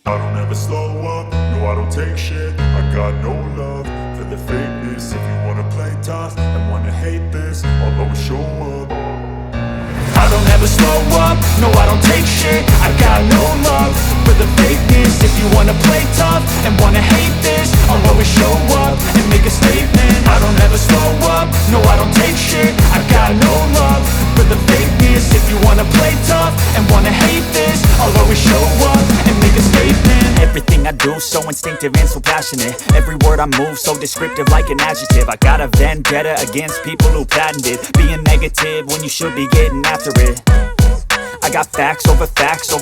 I don't ever slow up, no I don't take shit. I got no love for the fakeness. If you wanna play tough and wanna hate this, I'll always show up. I don't ever slow up, no I don't take shit. I got no love for the fakeness. If you wanna play tough and wanna hate this, I'll always show up and make a statement. I don't ever slow up, no I don't take shit. I got no love for the fakeness. If you wanna play tough and wanna hate this, I'll always show up and make a statement. Everything I do so instinctive and so passionate. Every word I move so descriptive like an adjective. I got a vendetta against people who patented being negative when you should be getting after it. I got facts over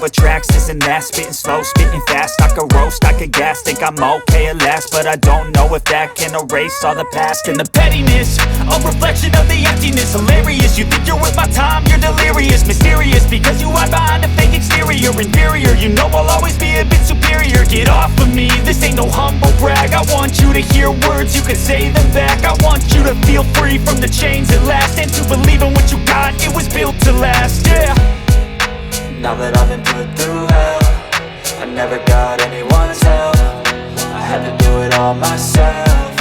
tracks, this and that. Spitting slow, spitting fast. I could roast, I could gas. Think I'm okay at last, but I don't know if that can erase all the past. And the pettiness, a reflection of the emptiness. Hilarious, you think you're worth my time, you're delirious. Mysterious, because you hide behind a fake exterior. Inferior, you know I'll always be a bit superior. Get off of me, this ain't no humble brag. I want you to hear words, you can say them back. I want you to feel free from the chains at last, and to believe in what you got, it was built to last, yeah. Now that I've been put through hell, I never got anyone's help. I had to do it all myself.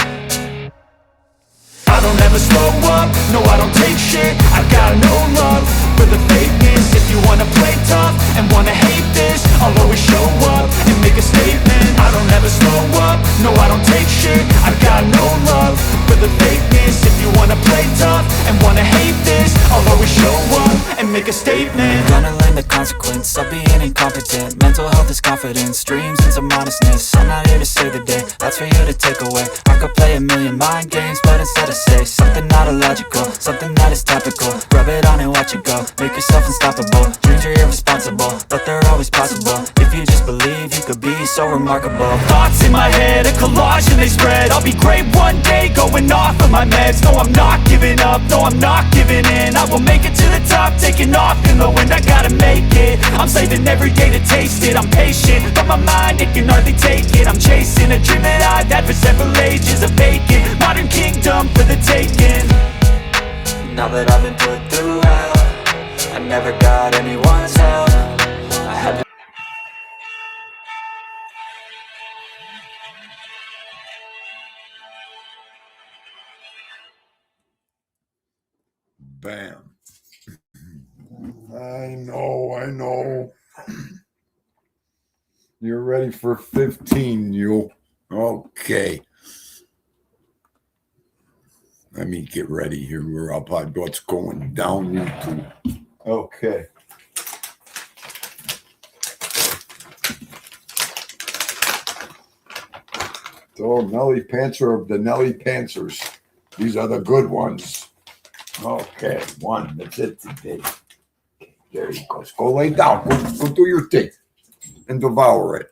I don't ever slow up, no I don't take shit. I got no love for the fakeness. If you wanna play tough and wanna hate this, I'll always show up and make a statement. I don't ever slow up, no I don't take shit. I got no love for the fakeness. If you wanna play tough and wanna hate this, I'll always show up and make a statement. Gonna learn the consequence of being incompetent. Mental health is confidence, dreams and some honestness. I'm not here to save the day, that's for you to take away. I could play a million mind games, but instead I say something not illogical, something that is topical. Rub it on and watch it go, make yourself unstoppable. Dreams are irresponsible, but they're always possible. If you just believe, you could be so remarkable. Thoughts in my head, a collage and they spread. I'll be great one day, going off of my meds. No, I'm not giving up, no, I'm not giving in. I will make it to the top, taking off in the wind. I gotta make it, I'm saving every day to taste it. I'm patient, but my mind, it can hardly take it. I'm chasing a dream that I've had for several ages. A vacant, modern kingdom for the taking. Now that I've been put through hell, I never got anyone's help. I had to. Bam. I know. You're ready for 15, you. Okay. Let me get ready here. We're up on what's going down YouTube. Okay. So Nelly Pantser of the Nelly Pantsers. These are the good ones. Okay, one. That's it today. Okay, there you go. Go lay down. Go do your thing and devour it.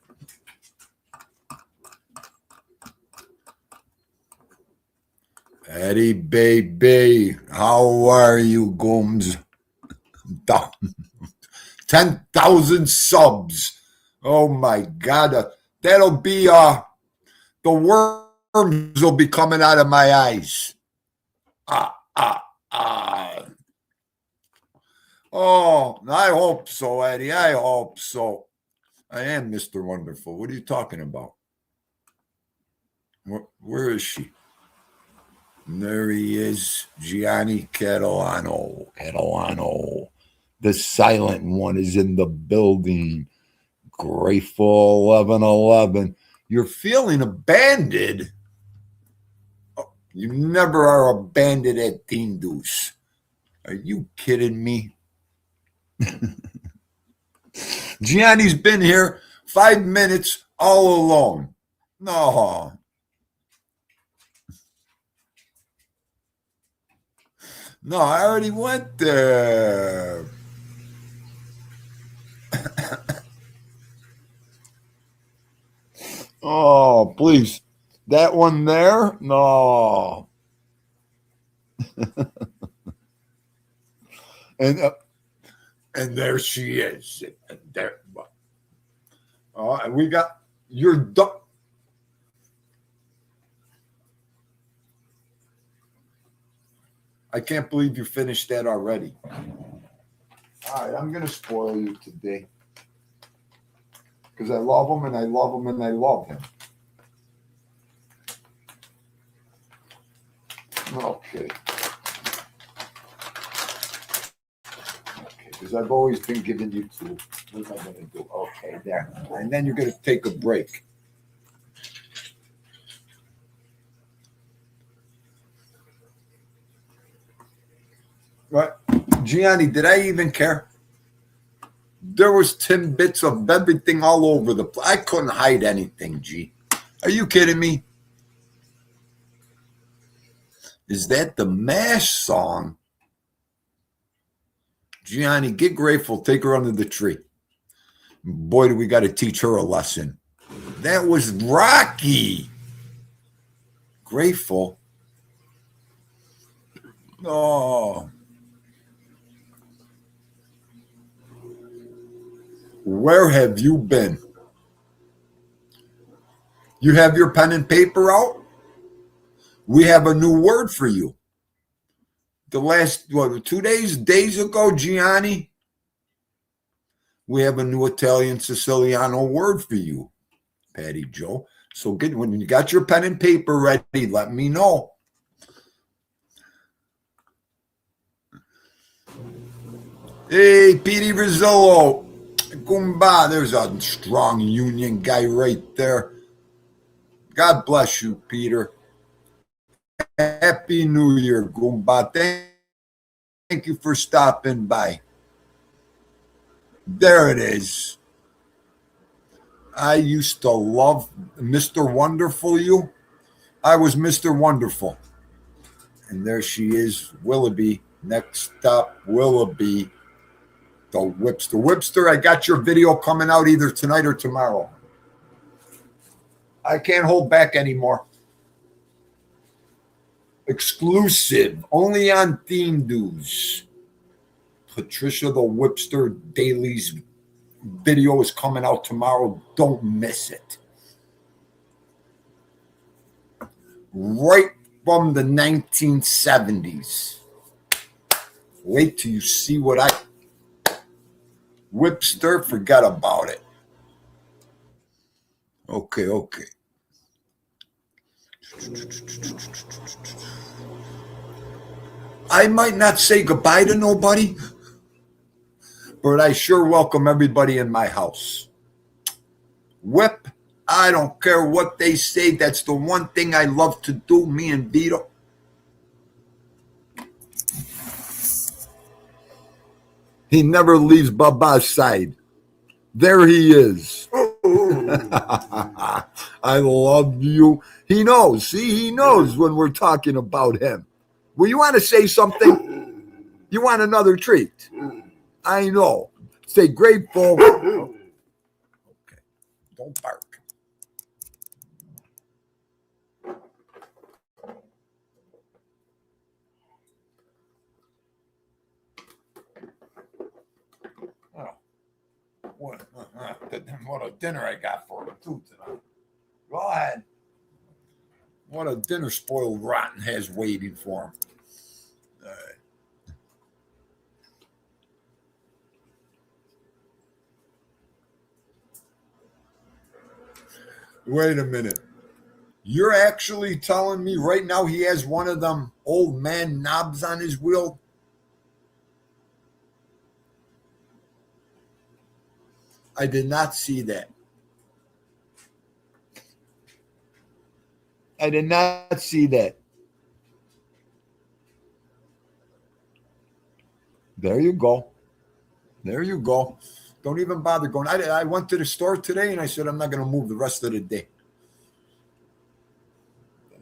Eddie baby, how are you, Gooms? 10,000 subs. Oh my God, that'll be the worms will be coming out of my eyes. Oh, I hope so, Eddie. I hope so. I am Mr. Wonderful. What are you talking about? Where is she? There he is, Gianni Catalano. The silent one is in the building. Grateful 1111. You're feeling abandoned. Oh, you never are abandoned at Teen Deuce. Are you kidding me? Gianni's been here 5 minutes all alone. No. No, I already went there. Oh, please. That one there? No. And there she is. There. We got your duck. I can't believe you finished that already. All right, I'm going to spoil you today. because I love him and I love him and I love him. Okay. Because I've always been giving you two. What am I going to do? Okay, there. And then you're going to take a break. What? Gianni, did I even care? There was 10 bits of everything all over the place. I couldn't hide anything, G. Are you kidding me? Is that the MASH song? Gianni, get grateful. Take her under the tree. Boy, do we got to teach her a lesson. That was Rocky. Grateful. Oh. Where have you been? You have your pen and paper out? We have a new word for you. The last, 2 days ago, Gianni, we have a new Italian Siciliano word for you, Patty Joe. So when you got your pen and paper ready, let me know. Hey, Petey Rizzolo. Goomba. There's a strong union guy right there. God bless you, Peter. Happy New Year, Goomba. Thank you for stopping by. There it is. I used to love Mr. Wonderful you. I was Mr. Wonderful. And there she is, Willoughby. Next up, Willoughby, the Whipster. Whipster, I got your video coming out either tonight or tomorrow. I can't hold back anymore. Exclusive, only on Theme Dues. Patricia the Whipster Daily's video is coming out tomorrow. Don't miss it. Right from the 1970s. Wait till you see what I... Whipster, forget about it. Okay. I might not say goodbye to nobody, but I sure welcome everybody in my house. Whip, I don't care what they say. That's the one thing I love to do, me and Vito. He never leaves Baba's side. There he is. I love you. He knows. See, he knows when we're talking about him. Well, you want to say something? You want another treat? I know. Say grateful. Okay. Don't bark. What a dinner I got for him too tonight. Go ahead. What a dinner spoiled rotten has waiting for him. All right. Wait a minute. You're actually telling me right now he has one of them old man knobs on his wheel? I did not see that. I did not see that. There you go. There you go. Don't even bother going. I went to the store today and I said, I'm not going to move the rest of the day.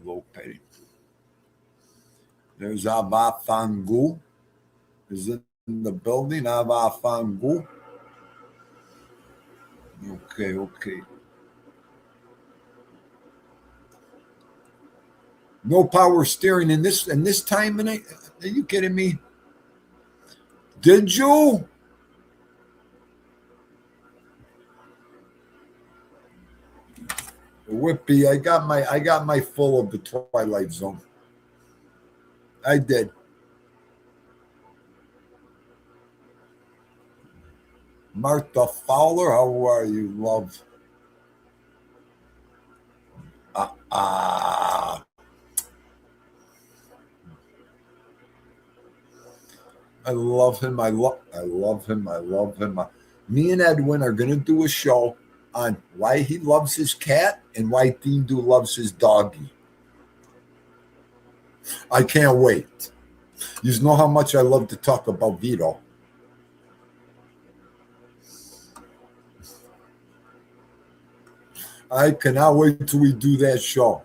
Low pay. There's Ava Fangu. Is in the building. Ava Fangu. Okay. No power steering in this time of night. Are you kidding me? Did you? Whippy, I got my full of the Twilight Zone. I did. Martha Fowler, how are you, love? Ah, I love him. I love him. I love him. Me and Edwin are going to do a show on why he loves his cat and why Dindu loves his doggy. I can't wait. You know how much I love to talk about Vito. I cannot wait till we do that show.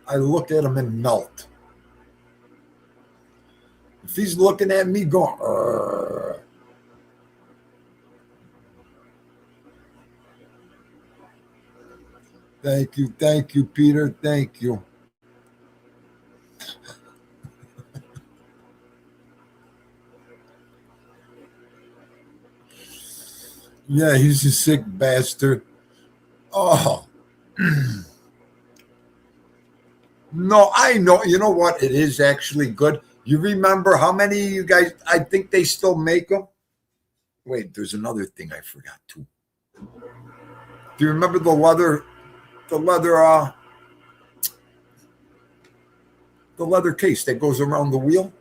I look at him and melt. If he's looking at me going, "Arr." Thank you, Peter, thank you. Yeah, he's a sick bastard. Oh, no, I know. You know what? It is actually good. You remember how many of you guys? I think they still make them. Wait, there's another thing I forgot too. Do you remember the leather, the leather case that goes around the wheel?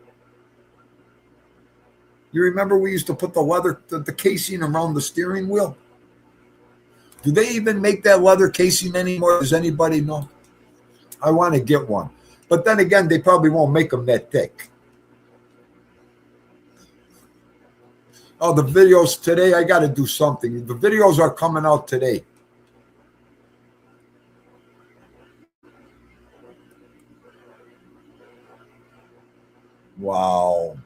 You remember we used to put the casing around the steering wheel? Do they even make that leather casing anymore? Does anybody know? I want to get one. But then again, they probably won't make them that thick. Oh, the videos today, I got to do something. The videos are coming out today. Wow.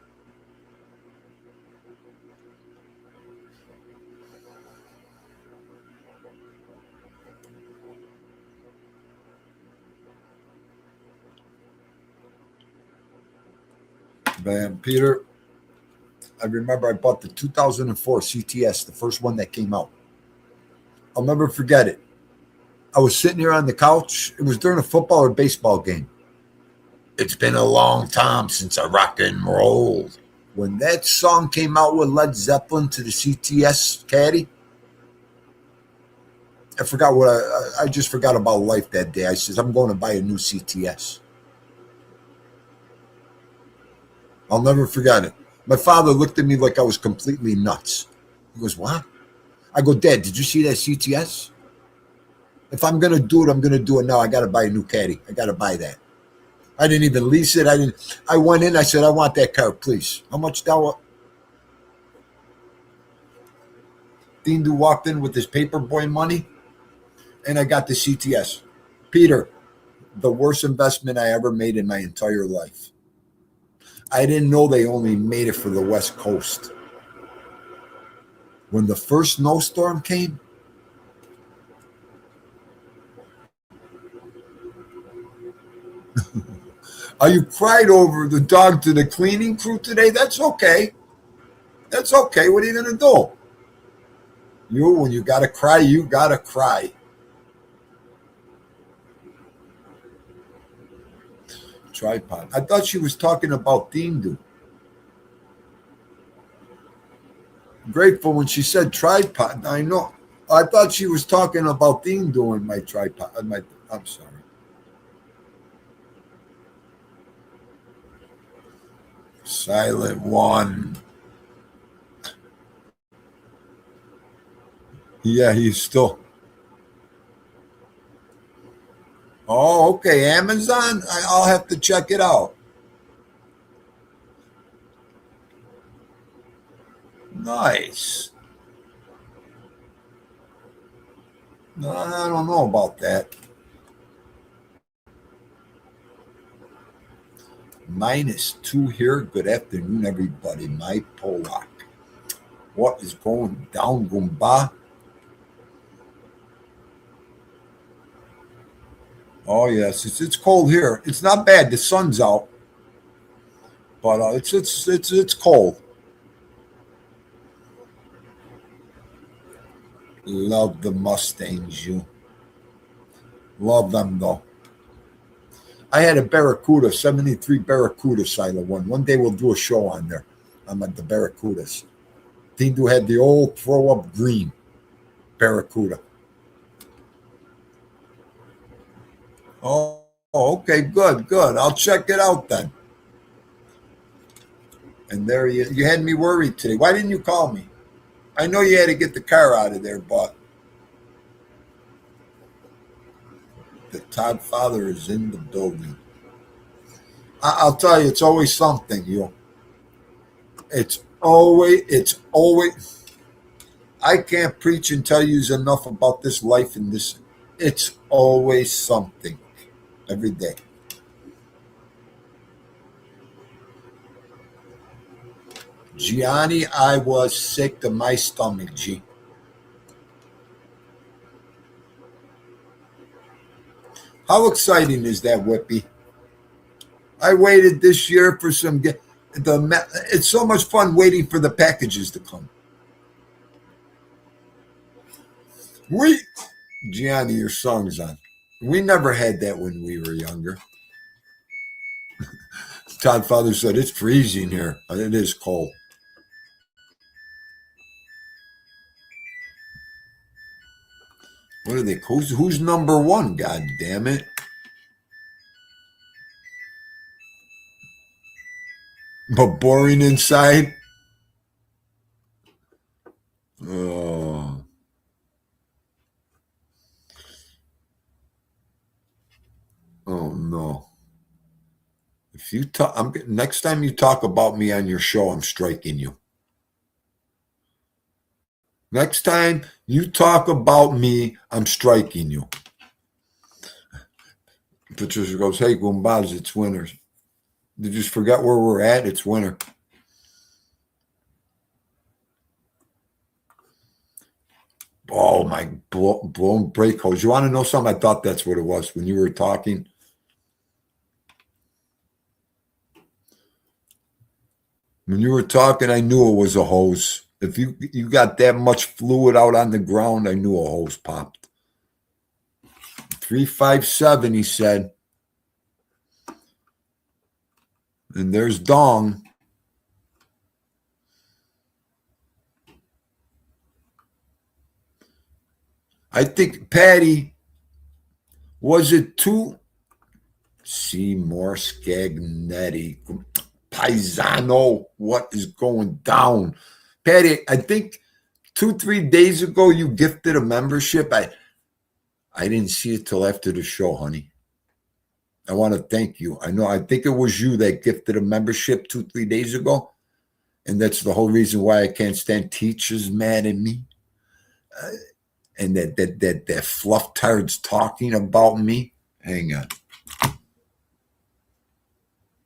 Man, Peter, I remember I bought the 2004 CTS, the first one that came out. I'll never forget it. I was sitting here on the couch. It was during a football or baseball game. It's been a long time since I rock and rolled. When that song came out with Led Zeppelin to the CTS caddy, I forgot what I just forgot about life that day. I said, I'm going to buy a new CTS. I'll never forget it. My father looked at me like I was completely nuts. He goes, what? I go, Dad, did you see that CTS? If I'm going to do it, I'm going to do it now. I got to buy a new caddy. I got to buy that. I didn't even lease it. I went in. I said, I want that car, please. How much that? Dindu walked in with his paperboy money, and I got the CTS. Peter, the worst investment I ever made in my entire life. I didn't know they only made it for the West Coast. When the first snowstorm came, you cried over the dog to the cleaning crew today. That's okay. That's okay. What are you going to do? When you got to cry, you got to cry. Tripod. I thought she was talking about Dindu. Grateful when she said tripod. I know. I thought she was talking about Dindu and my tripod. I'm sorry. Silent one. Yeah, he's still. Oh, okay. Amazon. I'll have to check it out. Nice. No, I don't know about that. -2 here. Good afternoon, everybody. My Polak. What is going down, Goomba? Oh yes, it's cold here. It's not bad. The sun's out, but it's cold. Love the Mustangs, you love them though. I had a Barracuda, 73 Barracuda silo one. One day we'll do a show on there. I'm at the Barracudas. Tindu had the old throw up green Barracuda. Oh, okay, good, good. I'll check it out then. And there you had me worried today. Why didn't you call me? I know you had to get the car out of there, but the Todd father is in the building. I'll tell you, it's always something, you. It's always. I can't preach and tell you enough about this life and this. It's always something every day. Gianni, I was sick to my stomach, G. How exciting is that, Whippy? I waited this year for some. It's so much fun waiting for the packages to come. Gianni, your song's on. We never had that when we were younger. Todd Father said, it's freezing here. It is cold. What are they? Who's number one? God damn it. But boring inside. Oh. Oh no. If you talk, next time you talk about me on your show, I'm striking you. Next time you talk about me, I'm striking you. Patricia goes, hey, Goombas, it's winter. Did you just forget where we're at? It's winter. Oh, my blown brake hose. You want to know something? I thought that's what it was when you were talking. When you were talking, I knew it was a hose. If you got that much fluid out on the ground, I knew a hose popped. 357, he said. And there's Dong. I think, Patty, was it two? Seymour Scagnetti. Paisano, what is going down? Patty, I think 2-3 days ago you gifted a membership. I didn't see it till after the show, honey. I want to thank you. I think it was you that gifted a membership 2-3 days ago. And that's the whole reason why I can't stand teachers mad at me. And that fluff tards talking about me. Hang on.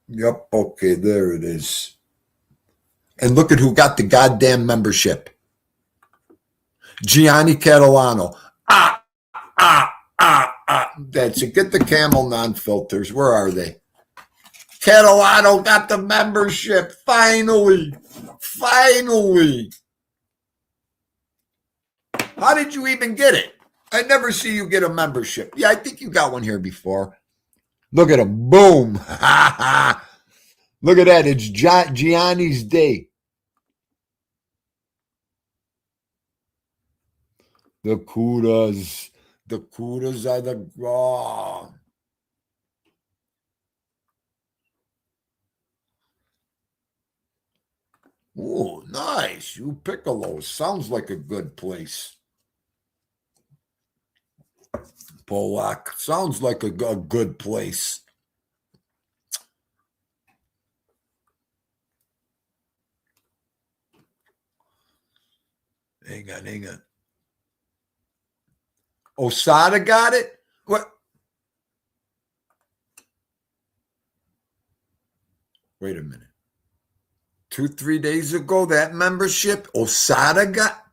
Yep, okay, there it is. And look at who got the goddamn membership. Gianni Catalano. That's it. Get the Camel non-filters. Where are they? Catalano got the membership. Finally. Finally. How did you even get it? I never see you get a membership. Yeah, I think you got one here before. Look at him. Boom. Look at that. It's Gianni's day. The Kudas. The Kudas are the... Oh. Oh, nice. You Piccolo. Sounds like a good place. Polak. Sounds like a good place. Hang on. Osada got it? What? Wait a minute. 2-3 days ago, that membership, Osada got?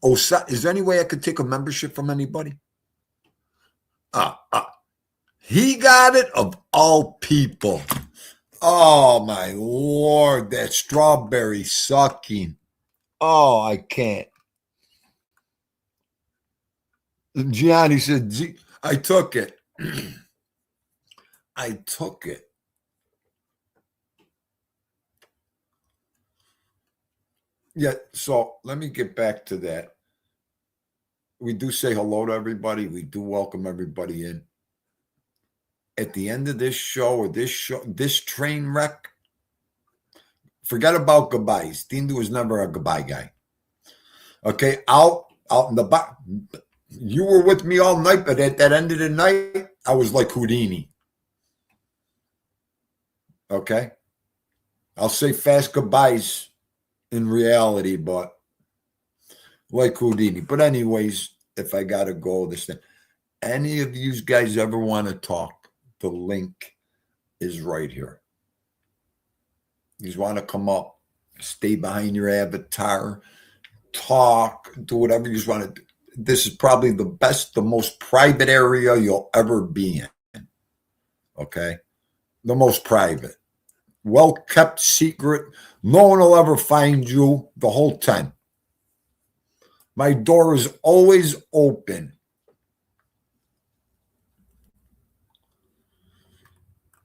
Osada, is there any way I could take a membership from anybody? He got it of all people. Oh, my Lord, that strawberry sucking. Oh, I can't. Gianni said, I took it. I took it. Yeah, so let me get back to that. We do say hello to everybody. We do welcome everybody in. At the end of this show, this train wreck, forget about goodbyes. Dindu was never a goodbye guy. Okay, out in the back. You were with me all night, but at that end of the night, I was like Houdini. Okay, I'll say fast goodbyes in reality, but like Houdini. But anyways, if I gotta go, this thing. Any of you guys ever want to talk? The link is right here. You want to come up, stay behind your avatar, talk, do whatever you just want to do. This is probably the best, the most private area you'll ever be in. Okay? The most private. Well kept secret. No one will ever find you, the whole 10. My door is always open.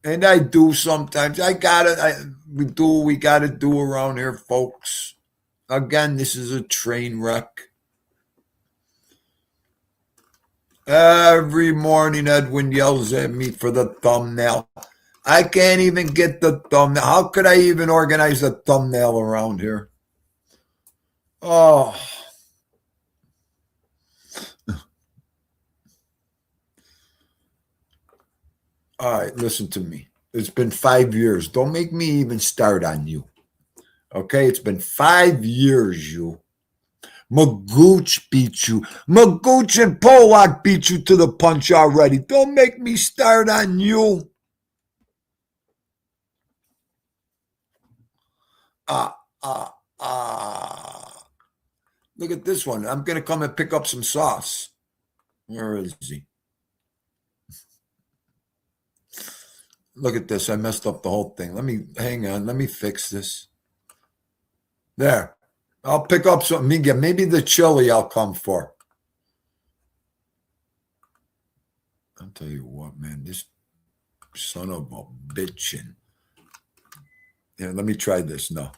And I do sometimes. We got to do around here, folks. Again, this is a train wreck. Every morning, Edwin yells at me for the thumbnail. I can't even get the thumbnail. How could I even organize a thumbnail around here? Oh. All right, listen to me. It's been 5 years. Don't make me even start on you. Okay, it's been 5 years, you. Magooch beat you. Magooch and Polak beat you to the punch already. Don't make me start on you. Look at this one. I'm going to come and pick up some sauce. Where is he? Look at this. I messed up the whole thing. Hang on. Let me fix this. There. I'll pick up something. Maybe the chili I'll come for. I'll tell you what, man. This son of a bitchin'. Yeah, let me try this. No.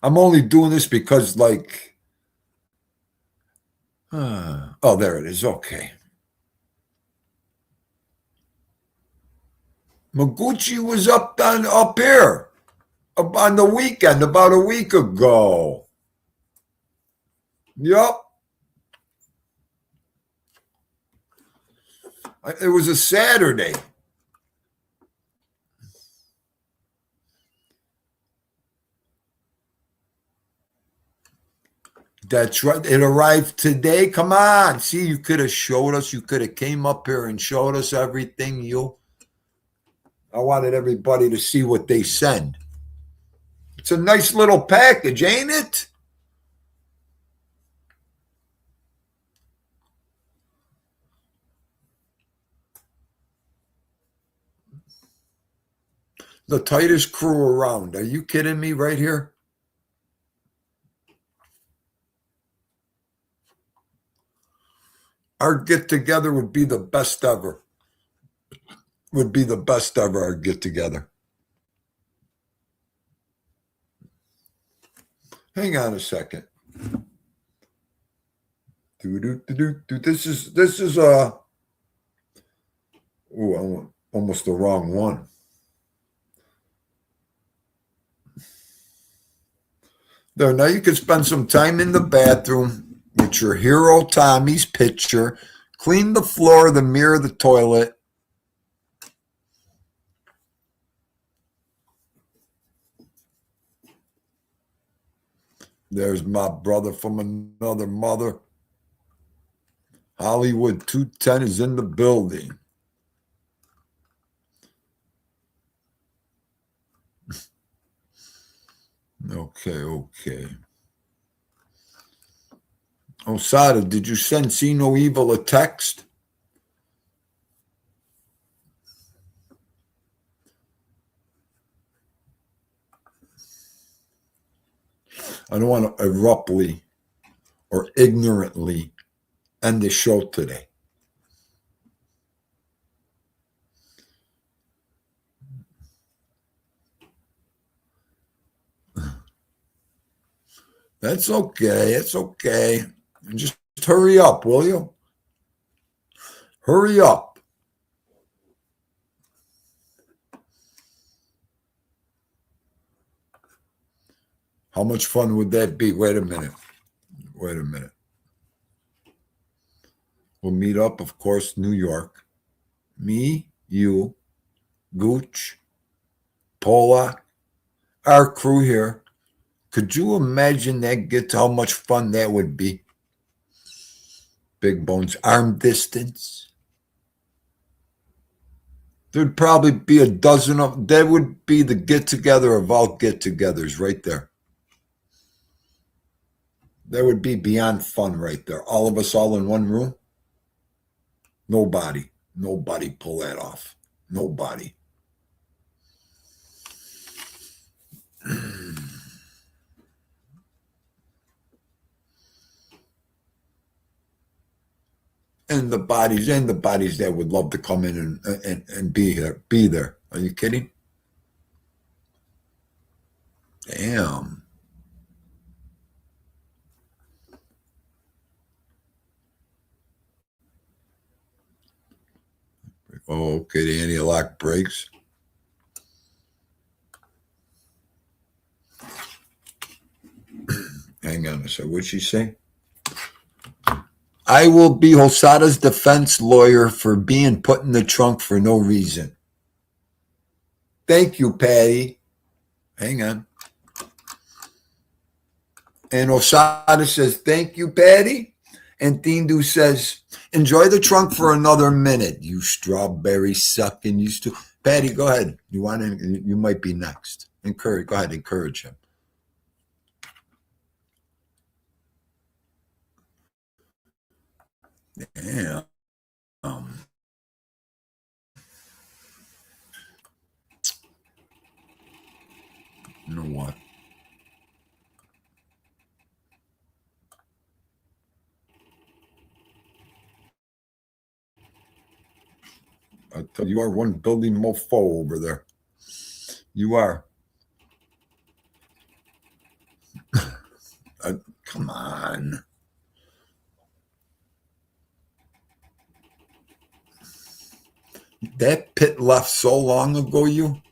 I'm only doing this because, like, oh, there it is. Okay. Maguchi was up here on the weekend about a week ago. Yup. It was a Saturday. That's right. It arrived today. Come on. See, you could have showed us. You could have came up here and showed us everything. I wanted everybody to see what they send. It's a nice little package, ain't it? The tightest crew around. Are you kidding me right here? Our get-together would be the best ever. Would be the best ever, our get-together. Hang on a second. This is almost the wrong one. There, now you can spend some time in the bathroom with your hero Tommy's picture, clean the floor, the mirror, the toilet. There's my brother from another mother. Hollywood 210 is in the building. Okay. Osada, did you send See No Evil a text? I don't want to abruptly or ignorantly end the show today. That's okay. It's okay. Just hurry up, will you? Hurry up. How much fun would that be? Wait a minute. Wait a minute. We'll meet up, of course, New York. Me, you, Gooch, Paula, our crew here. Could you imagine that gets how much fun that would be? Big Bones, arm distance. There'd probably be a dozen of that would be the get together of all get togethers right there. That would be beyond fun right there. All of us all in one room. Nobody pull that off. Nobody. And the bodies that would love to come in and be there. Are you kidding? Damn. Oh, okay. The anti-lock brakes. Hang on a second. What'd she say? I will be Hosada's defense lawyer for being put in the trunk for no reason. Thank you, Patty. Hang on. And Osada says, thank you, Patty. And Tindu says, enjoy the trunk for another minute, you strawberry sucking. Patty, go ahead. You might be next. Go ahead, encourage him. Damn. You know what? I tell you, are one building mofo over there. You are. Come on. That pit left so long ago, you.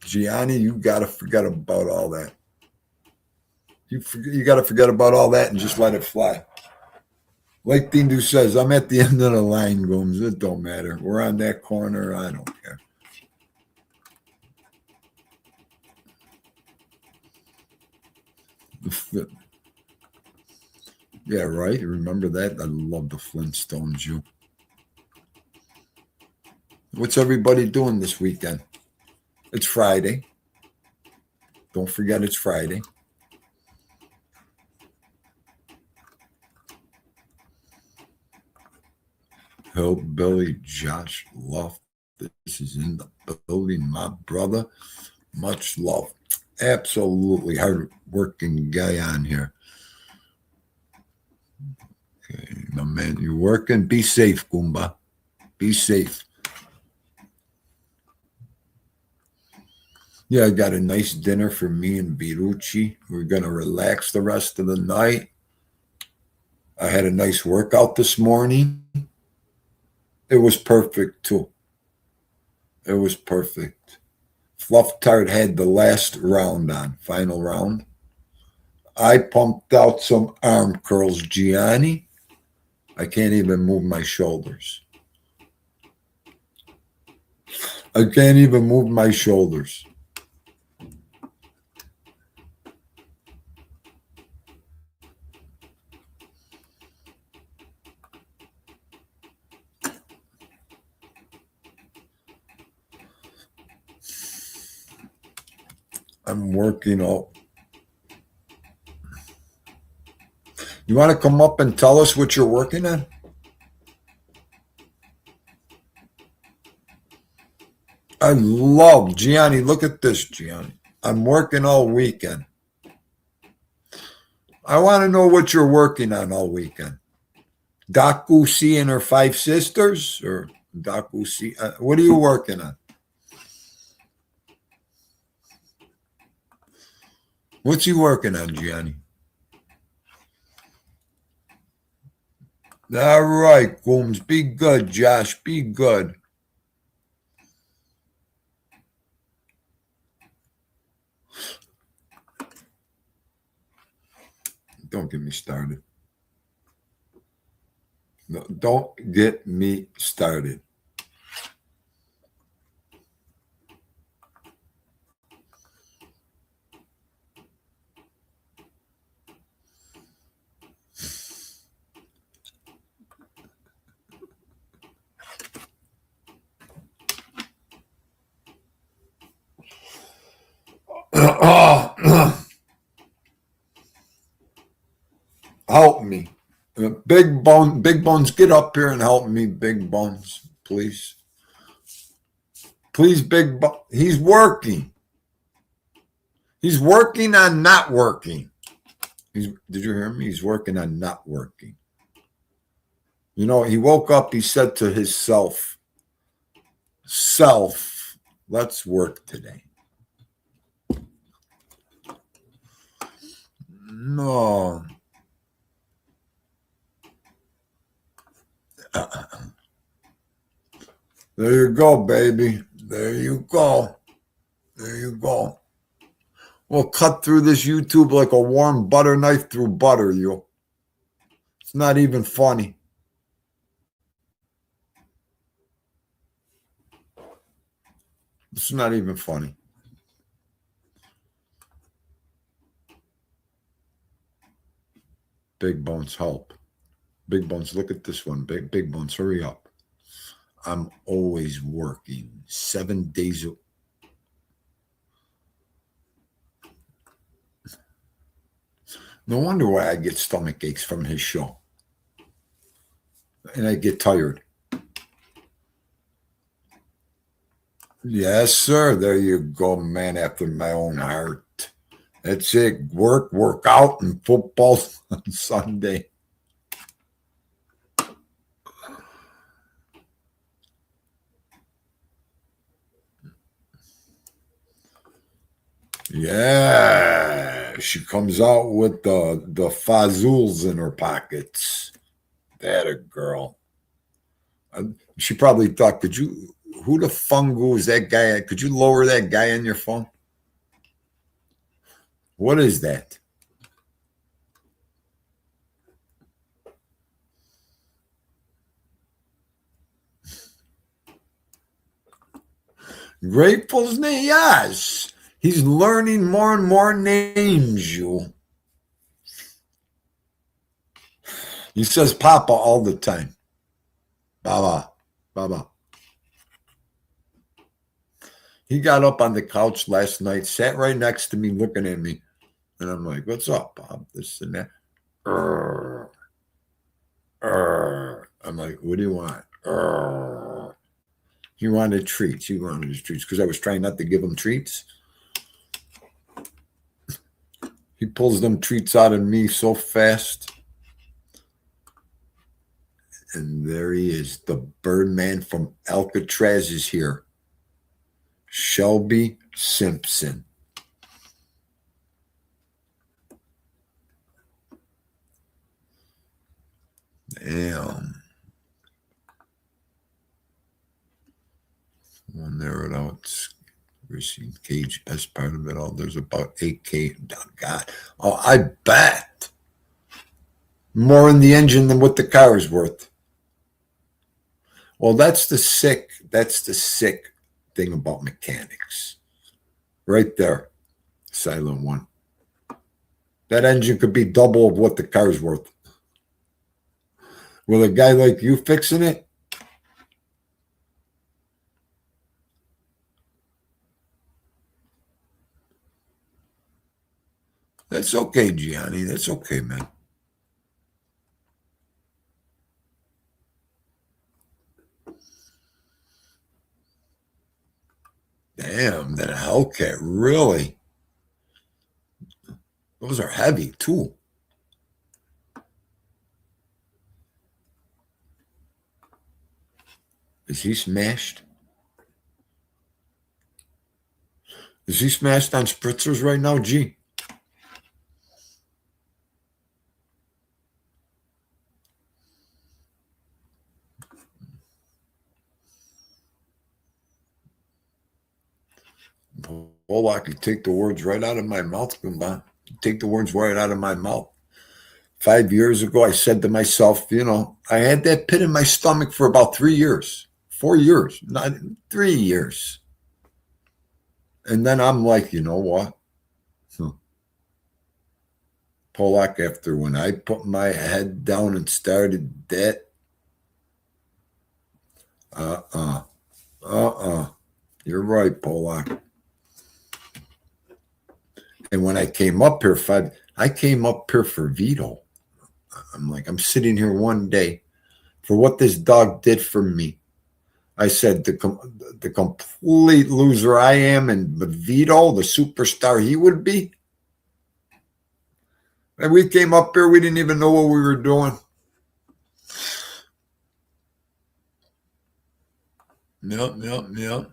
Gianni, you got to forget about all that. You got to forget about all that and just let it fly. Like Tindu says, I'm at the end of the line, Gooms. It don't matter. We're on that corner. I don't care. Yeah, right. Remember that? I love the Flintstones, you. What's everybody doing this weekend? It's Friday. Don't forget it's Friday. Hillbilly Josh Love. This is in the building, my brother. Much love. Absolutely hard-working guy on here. Okay, my man, you're working. Be safe, Goomba. Be safe. Yeah, I got a nice dinner for me and Virucci. We're going to relax the rest of the night. I had a nice workout this morning. It was perfect, too. It was perfect. Fluff Tart had the last round on, final round. I pumped out some arm curls, Gianni. I can't even move my shoulders. I can't even move my shoulders. I'm working out. You want to come up and tell us what you're working on? I love Gianni. Look at this, Gianni. I'm working all weekend. I want to know what you're working on all weekend. Daku C and her 5 sisters, or Daku C? What are you working on? What's he working on, Gianni? All right, Coombs. Be good, Josh. Be good. Don't get me started. No, don't get me started. Help me. Big Bones, get up here and help me, Big Bones, please. Please, Big Bones. He's working. He's working on not working. Did you hear me? He's working on not working. You know, he woke up, he said to his self, let's work today. No. There you go, baby. There you go. There you go. We'll cut through this YouTube like a warm butter knife through butter, you. It's not even funny. It's not even funny. Big Bones, help. Big Bones, look at this one. Big Bones, hurry up. I'm always working 7 days. No wonder why I get stomach aches from his show. And I get tired. Yes, sir. There you go, man after my own heart. That's it. Work out, and football on Sunday. Yeah, she comes out with the fazools in her pockets. That a girl. She probably thought, who the fungu is that guy? Could you lower that guy on your phone? What is that? Grateful's name, yes. He's learning more and more names, you. He says Papa all the time. Baba, Baba. He got up on the couch last night, sat right next to me, looking at me. And I'm like, what's up, Bob? This and that. I'm like, what do you want? He wanted treats. He wanted his treats because I was trying not to give him treats. He pulls them treats out of me so fast. And there he is. The Birdman from Alcatraz is here. Shelby Simpson. Damn. We'll narrow it out. Receive cage as part of it all. There's about 8K. Oh, God. Oh, I bet. More in the engine than what the car is worth. Well, that's the sick thing about mechanics. Right there. Silent one. That engine could be double of what the car's worth. With a guy like you fixing it, that's okay, Gianni. That's okay, man. Damn, that Hellcat, really? Those are heavy, too. Is he smashed? Is he smashed on spritzers right now, G? Polak, you take the words right out of my mouth, Gumba. You take the words right out of my mouth. 5 years ago, I said to myself, I had that pit in my stomach for about 3 years, 4 years, not 3 years. And then I'm like, you know what? Polak, after when I put my head down and started that, you're right, Polak. And when I came up here, I came up here for Vito. I'm like, I'm sitting here one day for what this dog did for me. I said, the complete loser I am, and Vito, the superstar he would be. And we came up here, we didn't even know what we were doing. Yep.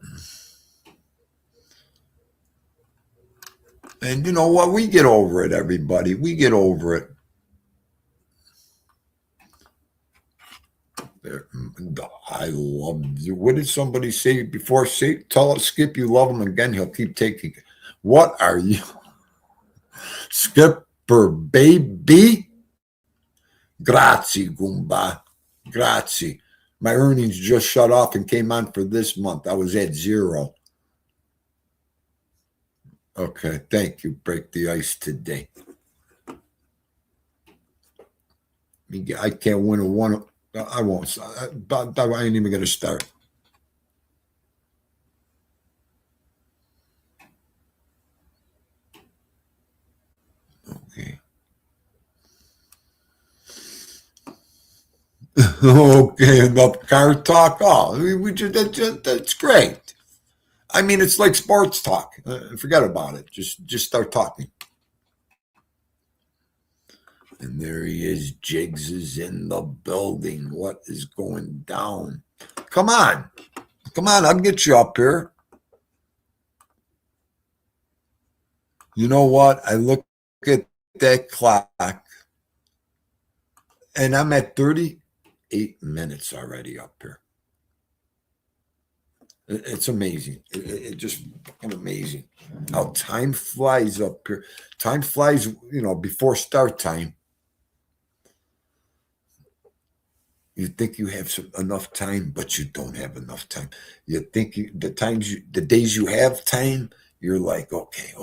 And you know what? We get over it, everybody. We get over it. I love you. What did somebody say before? Tell Skip you love him again. He'll keep taking it. What are you? Skipper, baby? Grazie, Goomba. Grazie. My earnings just shut off and came on for this month. I was at 0. Okay, thank you. Break the ice today. I can't win a one. I won't. I ain't even going to start. Okay. Okay, enough car talk. Oh, that's great. I mean, it's like sports talk. Forget about it. Just start talking. And there he is. Jigs is in the building. What is going down? Come on. I'll get you up here. You know what? I look at that clock, and I'm at 38 minutes already up here. It's amazing. It just fucking amazing how time flies up here. Time flies, before start time. You think you have enough time, but you don't have enough time. You think the days you have time, you're like, okay.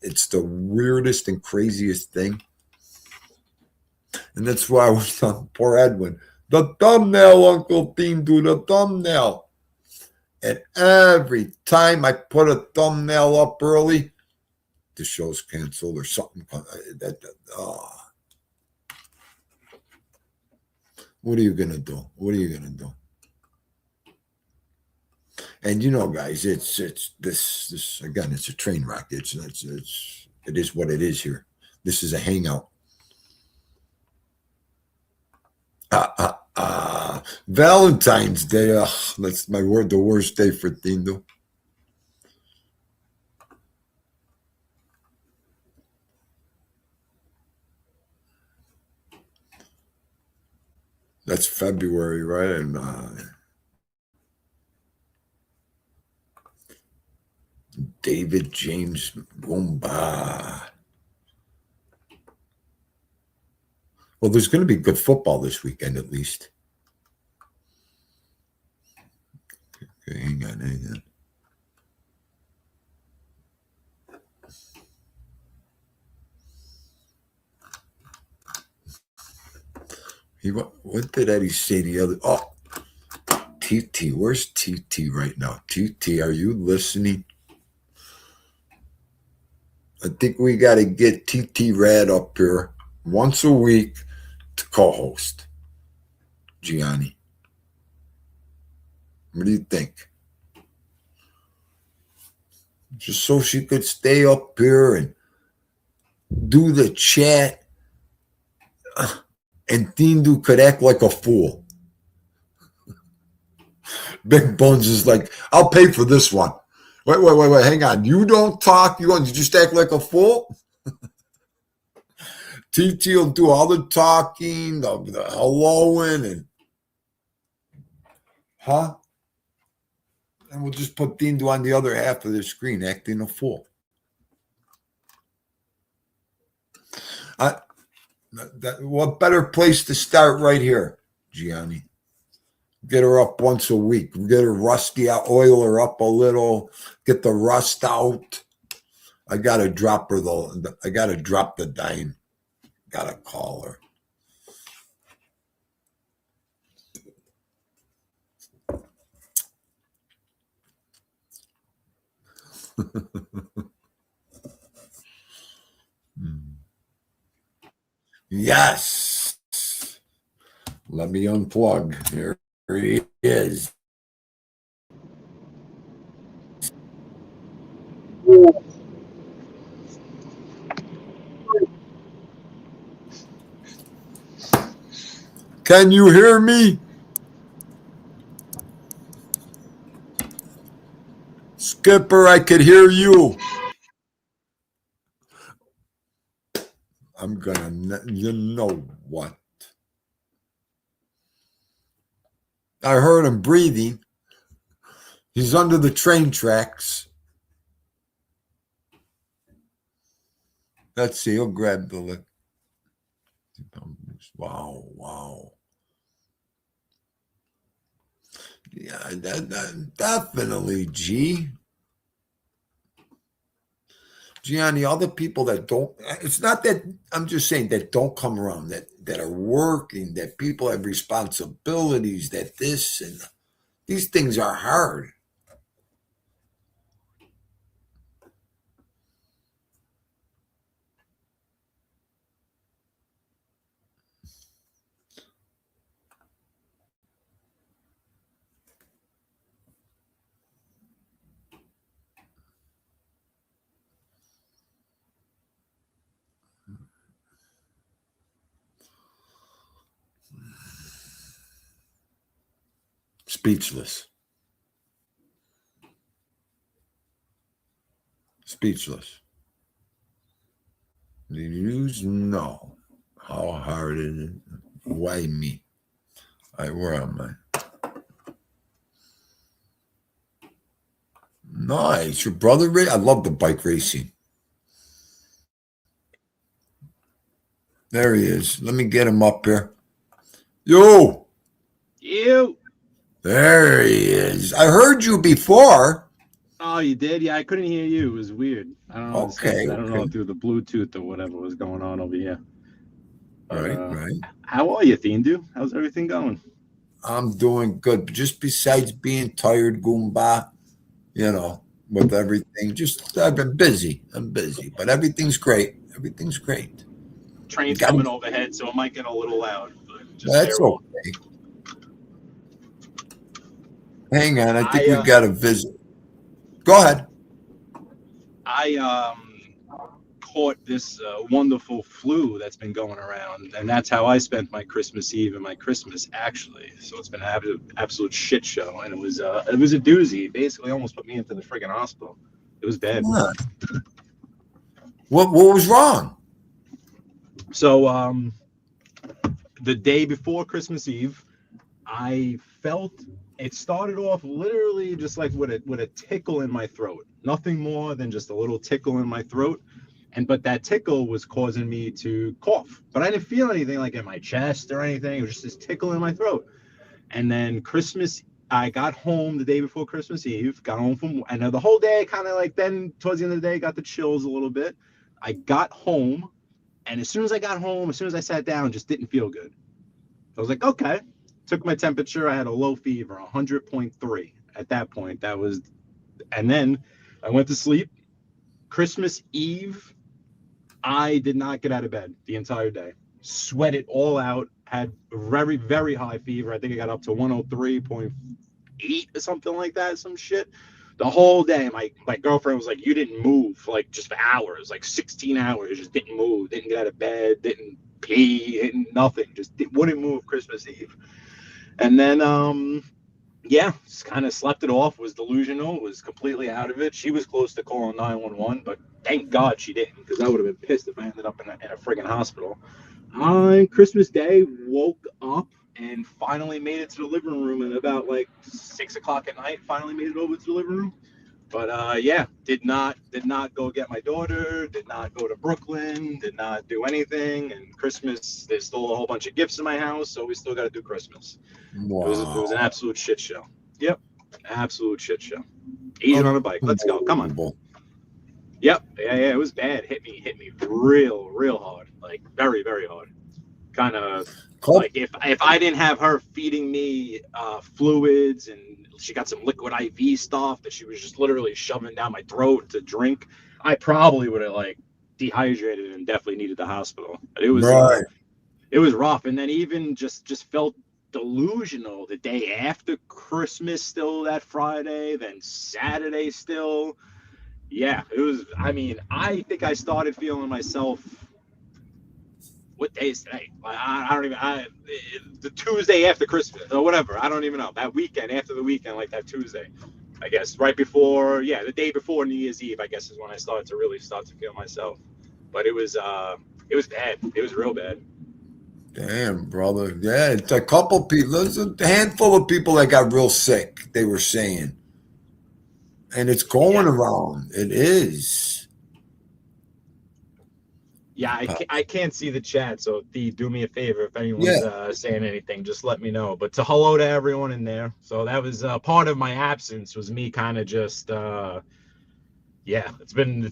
It's the weirdest and craziest thing. And that's why I was telling poor Edwin, the thumbnail, Uncle Dean, do the thumbnail. And every time I put a thumbnail up early, the show's canceled or something. What are you gonna do? And guys, it's this again. It's a train wreck. It is what it is here. This is a hangout. Valentine's Day. That's my word. The worst day for Tindo. That's February, right? And David James Goomba. Well, there's going to be good football this weekend, at least. Okay, hang on. What did Eddie say the other? Oh, TT. Where's TT right now? TT, are you listening? I think we got to get TT Rad up here once a week to co-host. Gianni. What do you think? Just so she could stay up here and do the chat. And Tindu could act like a fool. Big Bones is like, I'll pay for this one. Wait, hang on. You don't talk. You just act like a fool? TT will do all the talking, the helloing, and... Huh? And we'll just put Dindo on the other half of the screen acting a fool. What better place to start right here, Gianni? Get her up once a week. Get her rusty out, oil her up a little, get the rust out. I gotta drop her I gotta drop the dime. Gotta call her. Yes. Let me unplug. Here he is. Can you hear me? Skipper, I could hear you. I'm gonna, you know what? I heard him breathing. He's under the train tracks. Let's see. He'll grab the lick. Wow, wow. Yeah, definitely, G. Gianni, all the people that don't, it's not that, I'm just saying that don't come around, that are working, that people have responsibilities, that this and these things are hard. Speechless. Speechless. Do you know how hard it is? Why me? Where am I? Nice. Your brother, I love the bike racing. There he is. Let me get him up here. Yo. You. There he is. I heard you before. Oh, you did? Yeah, I couldn't hear you. It was weird. I don't know. Okay. I don't know through the Bluetooth or whatever was going on over here. Right. How are you, Thindu? How's everything going? I'm doing good. Just besides being tired, Goomba, with everything. Just I've been busy. I'm busy, but everything's great. Everything's great. Train's coming overhead, so it might get a little loud. But just that's okay. Hang on, I think we've got a visit. Go ahead. I caught this wonderful flu that's been going around, and that's how I spent my Christmas Eve and my Christmas, actually. So it's been an absolute shit show, and it was a doozy. It basically almost put me into the friggin' hospital. It was bad. Huh. What was wrong? So the day before Christmas Eve, I felt it started off literally just like with a tickle in my throat. Nothing more than just a little tickle in my throat. But that tickle was causing me to cough. But I didn't feel anything like in my chest or anything. It was just this tickle in my throat. And then I got home the day before Christmas Eve, got home and the whole day kind of like then towards the end of the day, got the chills a little bit. I got home, and as soon as I sat down, just didn't feel good. I was like, okay. Took my temperature. I had a low fever, 100.3 at that point. And then I went to sleep. Christmas Eve, I did not get out of bed the entire day. Sweated all out. Had very, very high fever. I think I got up to 103.8 or something like that. Some shit. The whole day, my girlfriend was like, you didn't move like just for hours, like 16 hours. Just didn't move. Didn't get out of bed. Didn't pee. Nothing. Just wouldn't move Christmas Eve. And then, just kind of slept it off, was delusional, was completely out of it. She was close to calling 911, but thank God she didn't, because I would have been pissed if I ended up in a friggin' hospital. On Christmas Day, woke up and finally made it to the living room at about like 6 o'clock at night. Finally made it over to the living room. But yeah, did not go get my daughter. Did not go to Brooklyn. Did not do anything. And Christmas, there's still a whole bunch of gifts in my house, so we still got to do Christmas. It was an Wow. absolute shit show. Yep, absolute shit show. Easing on a bike. Let's go. Come on. Unbelievable. Yep. Yeah. It was bad. Hit me real hard. Like very, very hard. Kind of Cool. like if I didn't have her feeding me fluids, and she got some liquid IV stuff that she was just literally shoving down my throat to drink, I probably would have like dehydrated and definitely needed the hospital. Right. It was rough. And then even just felt delusional the day after Christmas, still that Friday, then Saturday still. Yeah, it was. I mean, I think I started feeling myself. What day is today? I don't even. The Tuesday after Christmas or whatever. I don't even know. That weekend, after the weekend, like that Tuesday, I guess, right before. Yeah, the day before New Year's Eve, I guess, is when I started to really start to feel myself. But it was bad. It was real bad. Damn, brother. Yeah, it's a couple people. There's a handful of people that got real sick, they were saying. And it's going around. It is. Yeah, I can't see the chat, so do me a favor. If anyone's saying anything, just let me know. But to hello to everyone in there. So that was part of my absence, was me kind of just it's been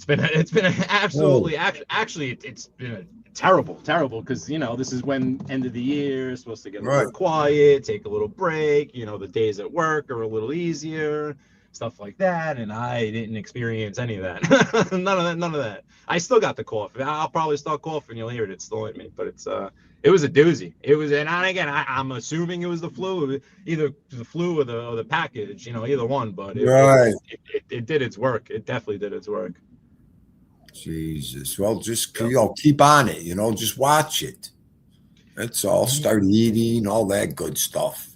absolutely actually it's been terrible because this is when end of the year, supposed to get a little quiet, take a little break. The days at work are a little easier, stuff like that, and I didn't experience any of that. None of that. I still got the cough. I'll probably start coughing. You'll hear it. It's still in me, but it was a doozy. It was, and again, I'm assuming it was the flu, either the flu or the package, either one. But it did its work. It definitely did its work. Jesus. Well, just keep on it. Just watch it. That's all. Start eating, all that good stuff.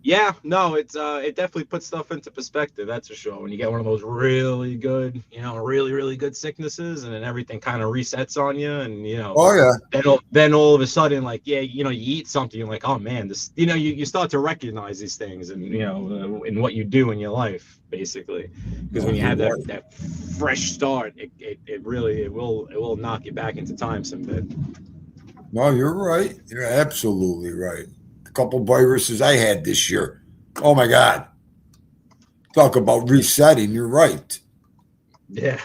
Yeah, no, it definitely puts stuff into perspective. That's for sure. When you get one of those really good, really good sicknesses, and then everything kind of resets on you, and then all of a sudden, like, you eat something, you're like, oh man, this, you start to recognize these things, and in what you do in your life, basically, because when you have that fresh start, it will knock you back into time some bit. No, you're right. You're absolutely right. Couple viruses I had this year. Oh my God. Talk about resetting. You're right. Yeah.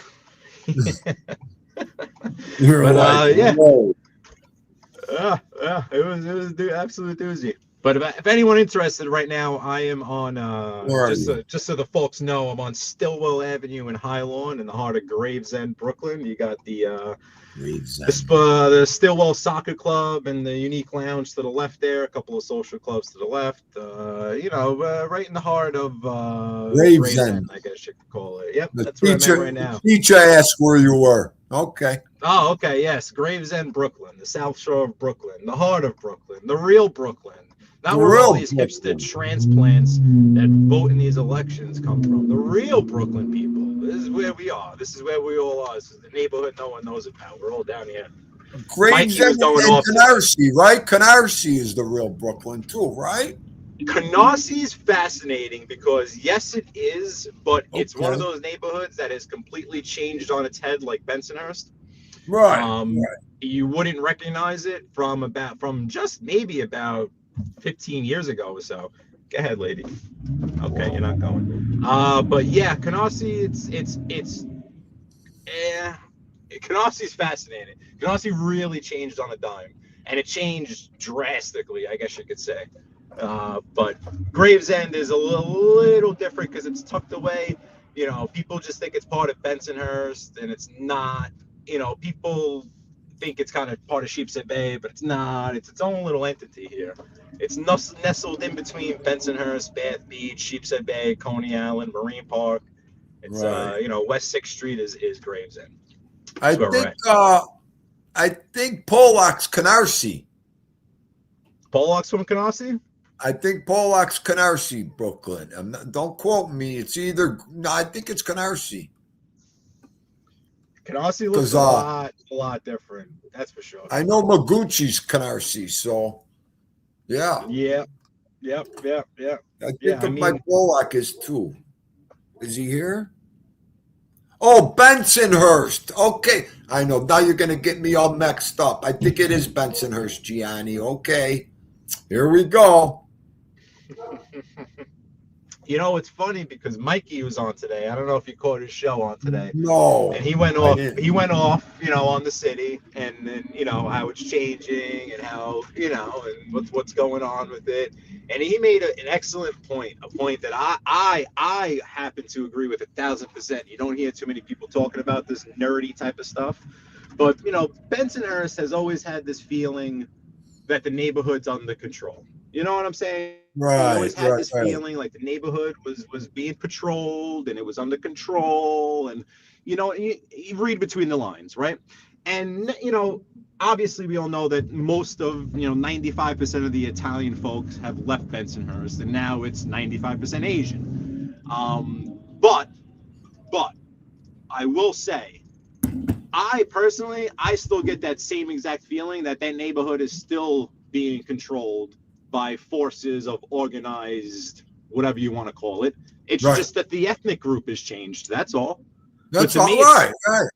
You're right. Yeah. It was an absolute doozy. But if anyone interested, right now I am on just so the folks know, I'm on Stillwell Avenue in High Lawn in the heart of Gravesend, Brooklyn. You got the Stillwell Soccer Club and the Unique Lounge to the left there, a couple of social clubs to the left, right in the heart of Gravesend, I guess you could call it. Yep, that's where I'm at right now. Teacher asked where you were. Okay. Oh, okay, yes. Gravesend, Brooklyn, the South Shore of Brooklyn, the heart of Brooklyn, the real Brooklyn. Not where all these hipster transplants that vote in these elections come from. The real Brooklyn people. This is where we are. This is where we all are. This is the neighborhood no one knows about. We're all down here. Gravesend and Canarsie, right? Canarsie is the real Brooklyn too, right? Canarsie is fascinating because, yes, it is, but it's one of those neighborhoods that has completely changed on its head, like Bensonhurst. Right. You wouldn't recognize it from just maybe about 15 years ago or so. Go ahead, lady. Okay, you're not going. But yeah, Canarsie, Canarsie's fascinating. Canarsie really changed on a dime, and it changed drastically, I guess you could say. But Gravesend is a little different because it's tucked away. People just think it's part of Bensonhurst, and it's not. People think it's kind of part of Sheepshead Bay, but it's not. It's its own little entity here. It's nestled in between Bensonhurst, Bath Beach, Sheepshead Bay, Coney Island, Marine Park. It's West 6th Street is Gravesend. I think Pollock's Canarsie. Pollock's from Canarsie? I think Pollock's Canarsie, Brooklyn. Don't quote me. It's I think it's Canarsie. Canarsie looks a lot different. That's for sure. I know Maguchi's Canarsie, so Yeah. Yeah. Yep. Yep. Yep. I Yeah. think I of my mean, Bullock is too. Is he here? Oh, Bensonhurst. Okay. I know. Now you're going to get me all mixed up. I think it is Bensonhurst, Gianni. Okay. Here we go. you know, it's funny because Mikey was on today. I don't know if you caught his show on today. And No, he went I off. didn't. He went off, on the city and how it's changing and how and what's going on with it. And he made an excellent point, a point that I happen to agree with 1,000%. You don't hear too many people talking about this nerdy type of stuff, but Bensonhurst has always had this feeling that the neighborhood's under control. You know what I'm saying? He Right, always had right, this right. feeling like the neighborhood was being patrolled and it was under control, and you read between the lines, right? And obviously we all know that most of 95% of the Italian folks have left Bensonhurst, and now it's 95% Asian. But I will say, I personally, I still get that same exact feeling that neighborhood is still being controlled by forces of organized, whatever you want to call it. It's Right. just that the ethnic group has changed. That's all. But That's to all me, it's right. Right.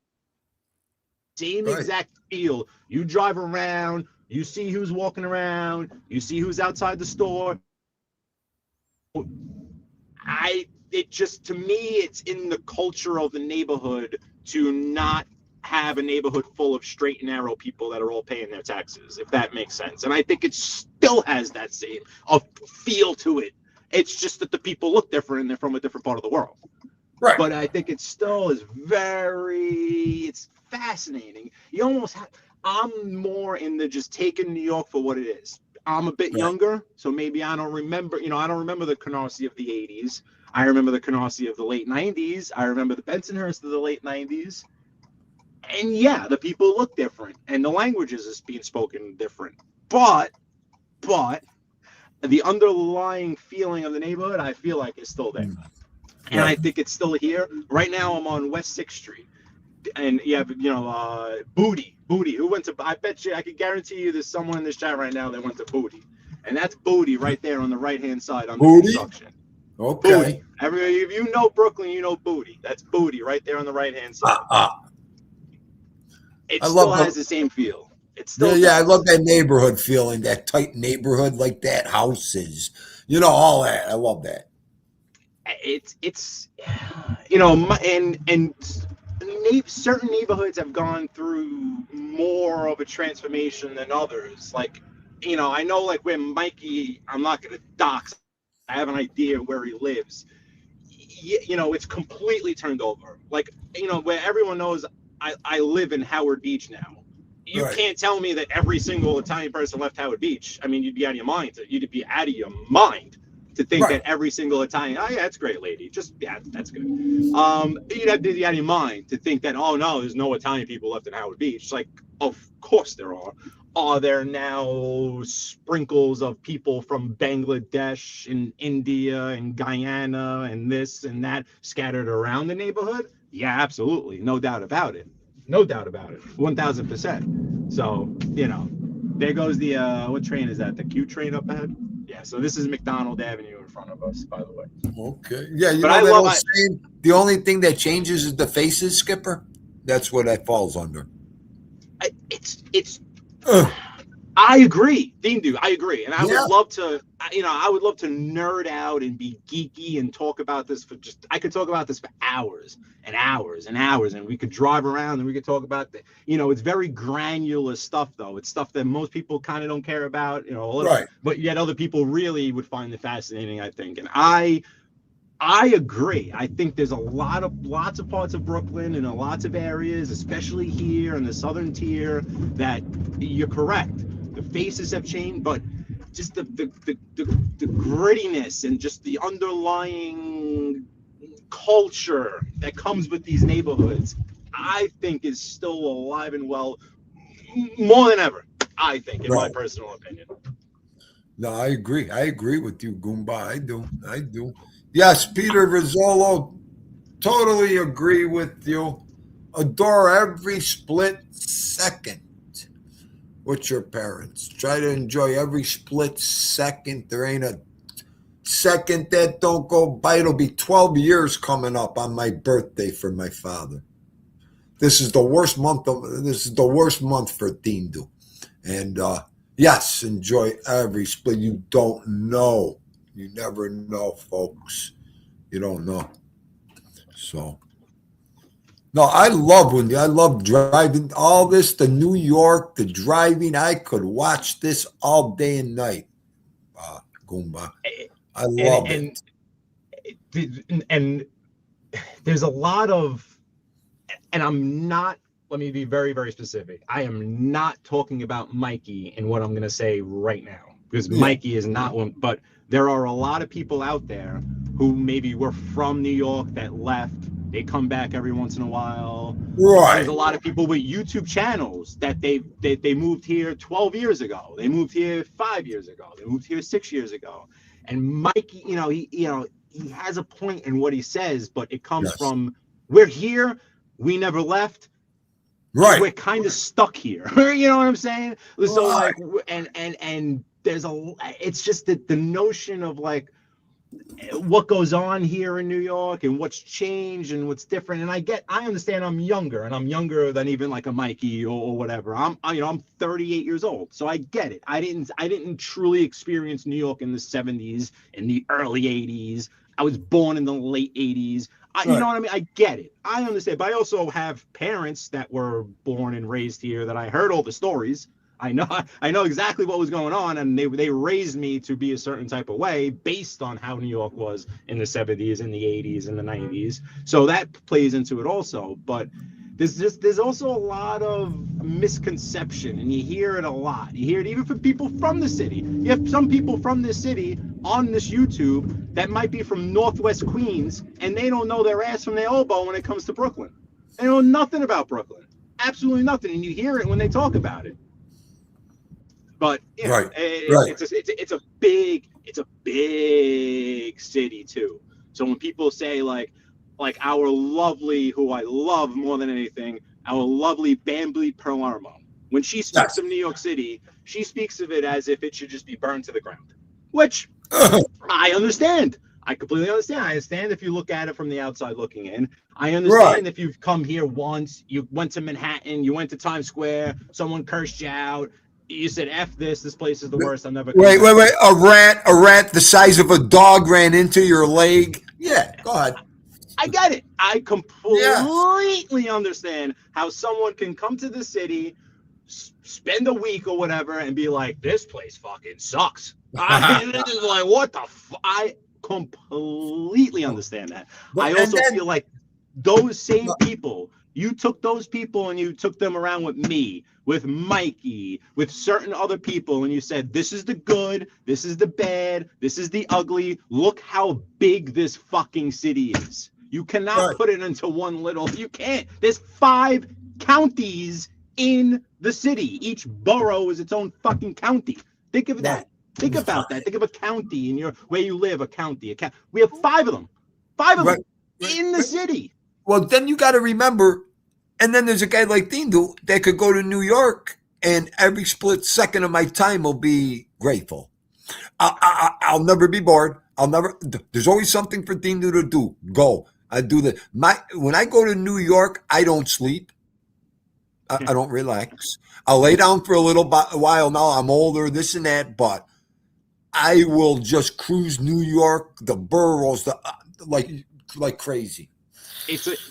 same Right. exact feel. You drive around, you see who's walking around, you see who's outside the store. It just, to me, it's in the culture of the neighborhood to not have a neighborhood full of straight and narrow people that are all paying their taxes, if that makes sense. And I think it still has that same feel to it. It's just that the people look different and they're from a different part of the world. Right. But I think it still is it's fascinating. You almost have, I'm more in the just taking New York for what it is. I'm a bit Right. younger, so maybe I don't remember, I don't remember the Canarsie of the 80s. I remember the Canarsie of the late 90s. I remember the Bensonhurst of the late 90s. And yeah, the people look different and the languages is being spoken different. But the underlying feeling of the neighborhood, I feel like is still there. And I Right. think it's still here. Right now I'm on West 6th Street. And you have, Booty, who went to, I bet you, I could guarantee you there's someone in this chat right now that went to Booty. And that's Booty right there on the right-hand side under Booty? construction. Okay. Booty. If you know Brooklyn, you know Booty. That's Booty right there on the right-hand side. It still has the same feel. It's still Yeah, I love that neighborhood feeling, that tight neighborhood, like that houses, all that. I love that. It's and certain neighborhoods have gone through more of a transformation than others. Like, I know, like, where Mikey, I'm not going to dox, I have an idea where he lives. It's completely turned over. Like, where everyone knows I live in Howard Beach now. You Right. can't tell me that every single Italian person left Howard Beach. I mean, you'd be out of your mind. You'd be out of your mind to think Right. that every single Italian, oh yeah, that's great, lady. Just, yeah, that's good. You'd have to be out of your mind to think that, oh no, there's no Italian people left in Howard Beach. Like, of course there are. Are there now sprinkles of people from Bangladesh and India and Guyana and this and that scattered around the neighborhood? Yeah, absolutely. No doubt about it. No doubt about it. 1,000%. So, there goes the, what train is that? The Q train up ahead? Yeah, so this is McDonald Avenue in front of us, by the way. Okay. Yeah, But I that love old saying, the only thing that changes is the faces, Skipper. That's what that falls under. It's I agree, Dean dude, I agree. And I Yeah. would love to, I would love to nerd out and be geeky and talk about this I could talk about this for hours and hours and hours, and we could drive around and we could talk about it's very granular stuff, though. It's stuff that most people kind of don't care about, Right. but yet other people really would find it fascinating, I think. And I agree. I think there's lots of parts of Brooklyn and lots of areas, especially here in the southern tier, that you're correct. The faces have changed, but just the grittiness and just the underlying culture that comes with these neighborhoods, I think is still alive and well, more than ever, I think, in my personal opinion. No, I agree. I agree with you, Goomba. I do. Yes, Peter Rizzolo, totally agree with you. Adore every split second with your parents. Try to enjoy every split second. There ain't a second that don't go by. It'll be 12 years coming up on my birthday for my father. This is the worst month for Tindu. And yes, enjoy every split. You don't know. You never know, folks. You don't know. So no, I love driving all this to New York, the driving. I could watch this all day and night. Goomba. I love and, it. and there's a lot of, and I'm not, let me be very, very specific. I am not talking about Mikey in what I'm going to say right now, because Mikey is not one, but there are a lot of people out there who maybe were from New York that left. They come back every once in a while. Right. There's a lot of people with YouTube channels that they moved here 12 years ago. They moved here 5 years ago. They moved here 6 years ago. And Mikey, he has a point in what he says, but it comes from, we're here, we never left. Right. We're kind of stuck here. You know what I'm saying? So like, and there's it's just the notion of like what goes on here in New York and what's changed and what's different. And I understand I'm younger, and I'm younger than even like a Mikey or whatever. I'm 38 years old. So I get it. I didn't truly experience New York in the 70s, in the early 80s. I was born in the late 80s. You know what I mean? I get it. I understand. But I also have parents that were born and raised here that I heard all the stories. I know exactly what was going on, and they raised me to be a certain type of way based on how New York was in the 70s and the 80s and the 90s. So that plays into it also. But there's also a lot of misconception, and you hear it a lot. You hear it even from people from the city. You have some people from this city on this YouTube that might be from Northwest Queens, and they don't know their ass from their elbow when it comes to Brooklyn. They know nothing about Brooklyn. Absolutely nothing. And you hear it when they talk about it. But it's a big city too. So when people say like our lovely, who I love more than anything, our lovely Bambi Palermo, when she speaks of New York City, she speaks of it as if it should just be burned to the ground, which I understand. I completely understand. I understand if you look at it from the outside looking in. I understand if you've come here once, you went to Manhattan, you went to Times Square, someone cursed you out. You said, F this place is the worst. I'm never Wait. A rat the size of a dog ran into your leg. Yeah, go ahead. I get it. I completely understand how someone can come to the city, spend a week or whatever, and be like, this place fucking sucks. This is like, what the I completely understand that. I also feel like those same people, you took those people and you took them around with me, with Mikey, with certain other people, and you said, this is the good, this is the bad, this is the ugly. Look how big this fucking city is. You cannot put it into one little, you can't. There's 5 counties in the city. Each borough is its own fucking county. Think of that. Think about that. Think of a county in where you live, a county. We have 5 of them. 5 of them in the city. Well, then you got to remember, and then there's a guy like Dindu that could go to New York, and every split second of my time will be grateful. I'll never be bored. There's always something for Dindu to do. Go. I do that. When I go to New York, I don't sleep. I don't relax. I'll lay down for a little while. Now I'm older, this and that, but I will just cruise New York, the boroughs, like crazy.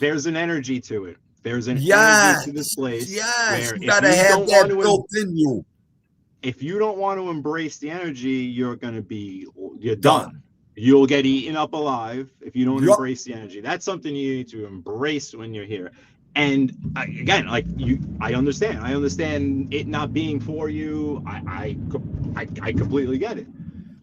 There's an energy to it. There's an energy to this place. Yes, you gotta have that built in you. If you don't want to embrace the energy, you're done. You'll get eaten up alive if you don't embrace the energy. That's something you need to embrace when you're here. And again, I understand. I understand it not being for you. I completely get it.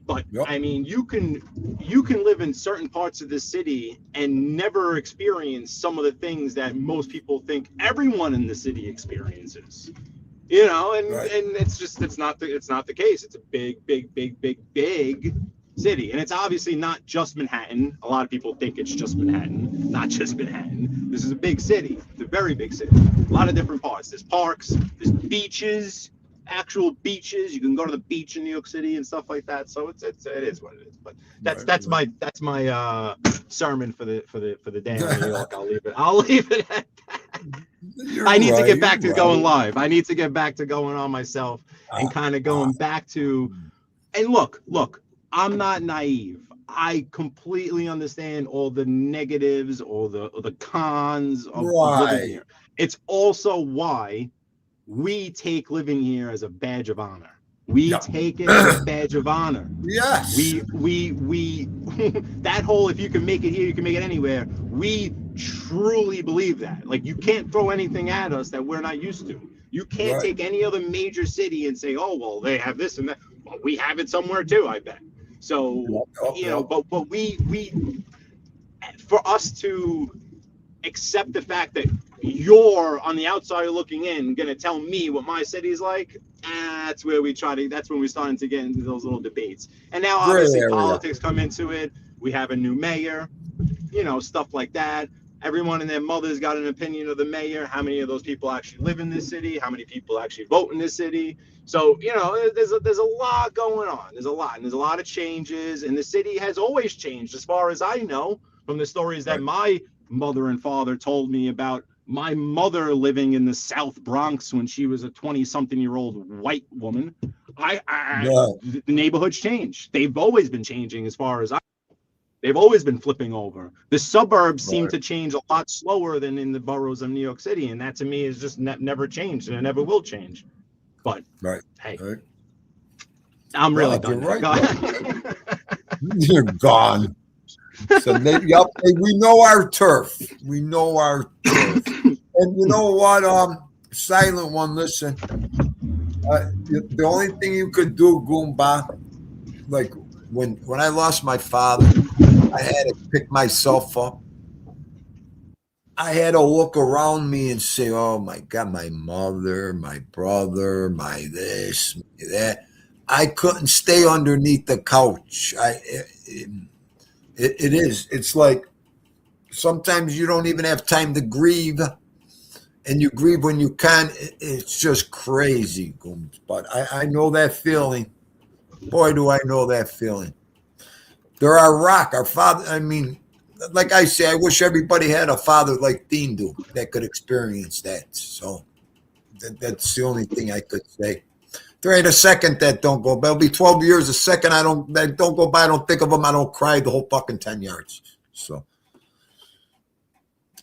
But I mean, you can live in certain parts of this city and never experience some of the things that most people think everyone in the city experiences. You know, and it's not the case. It's a big city, and it's obviously not just Manhattan. A lot of people think it's just Manhattan, not just Manhattan. This is a big city. It's a very big city. A lot of different parts. There's parks, there's beaches, actual beaches. You can go to the beach in New York City and stuff like that. So it is what it is. But that's my sermon for the day on New York. I'll leave it at that. I need to get back to going live. I need to get back to going on myself and kind of going back to. And look, I'm not naive. I completely understand all the negatives, all the cons of living here. It's also why we take living here as a badge of honor. We take it as a badge of honor. Yes. We that whole if you can make it here, you can make it anywhere. We truly believe that. Like, you can't throw anything at us that we're not used to. You can't take any other major city and say, oh, well, they have this and that. Well, we have it somewhere too, I bet. So, but we for us to accept the fact that you're on the outside looking in going to tell me what my city's like, that's when we're starting to get into those little debates. And now obviously politics come into it. We have a new mayor, stuff like that. Everyone and their mother's got an opinion of the mayor. How many of those people actually live in this city? How many people actually vote in this city? So, there's a lot going on. There's a lot of changes, and the city has always changed, as far as I know, from the stories that my mother and father told me about my mother living in the South Bronx when she was a 20-something-year-old white woman. The neighborhoods changed. They've always been changing, as far as they've always been flipping over. The suburbs seem to change a lot slower than in the boroughs of New York City, and that to me is just never changed, and it never will change. But hey, I'm really done. You're You're gone. So we know our turf. We know our turf. And you know what, Silent One, listen. The only thing you could do, Goomba, like when I lost my father, I had to pick myself up. I had to look around me and say, oh my God, my mother, my brother, my this, my that. I couldn't stay underneath the couch. It is. It's like sometimes you don't even have time to grieve, and you grieve when you can. It's just crazy. But I know that feeling. Boy, do I know that feeling. They're our rock, our father. I mean, like I say, I wish everybody had a father like Dean do that could experience that. So that's the only thing I could say. There ain't a second that don't go by. It'll be 12 years a second. That don't go by. I don't think of them. I don't cry the whole fucking 10 yards. So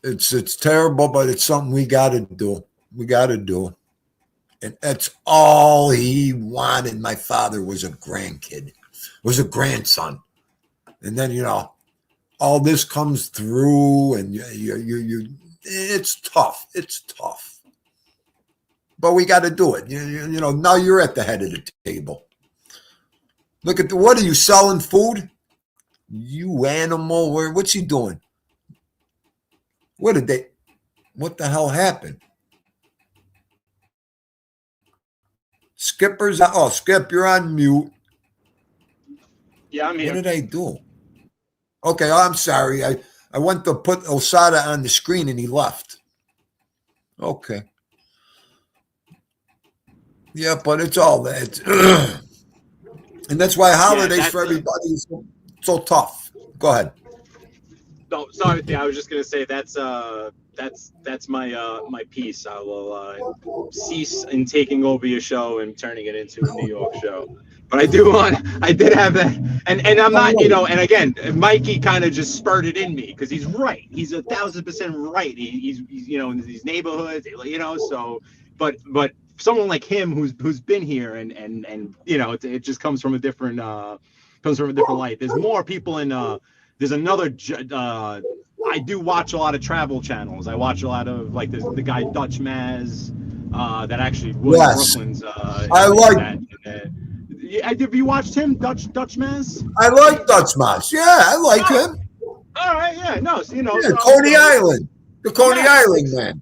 it's terrible, but it's something we got to do. We got to do. And that's all he wanted. My father was a grandkid, was a grandson. And then, all this comes through, and it's tough. It's tough. But we got to do it. Now you're at the head of the table. Look at what are you selling food? You animal. What's he doing? What the hell happened? Skipper's, Skip, you're on mute. Yeah, I'm here. What did I do? Okay, I'm sorry. I went to put Osada on the screen and he left. Okay. Yeah, but it's all that. And that's why holidays for everybody is so tough. Go ahead. No, sorry, I was just gonna say that's my my piece. I will cease in taking over your show and turning it into a New York show. But I did have that, and I'm not, and again, Mikey kind of just spurted in me because he's right. He's 1,000% right. He's in these neighborhoods, so, but someone like him who's been here and it just comes from a different light. There's more people in there's another I do watch a lot of travel channels. I watch a lot of like the guy Dutch Maz that actually was Brooklyn's I like have you watched him, Dutch Maz? I like Dutch Maz. Yeah, I like him. All right, yeah, no, Coney Island. The Coney Island man.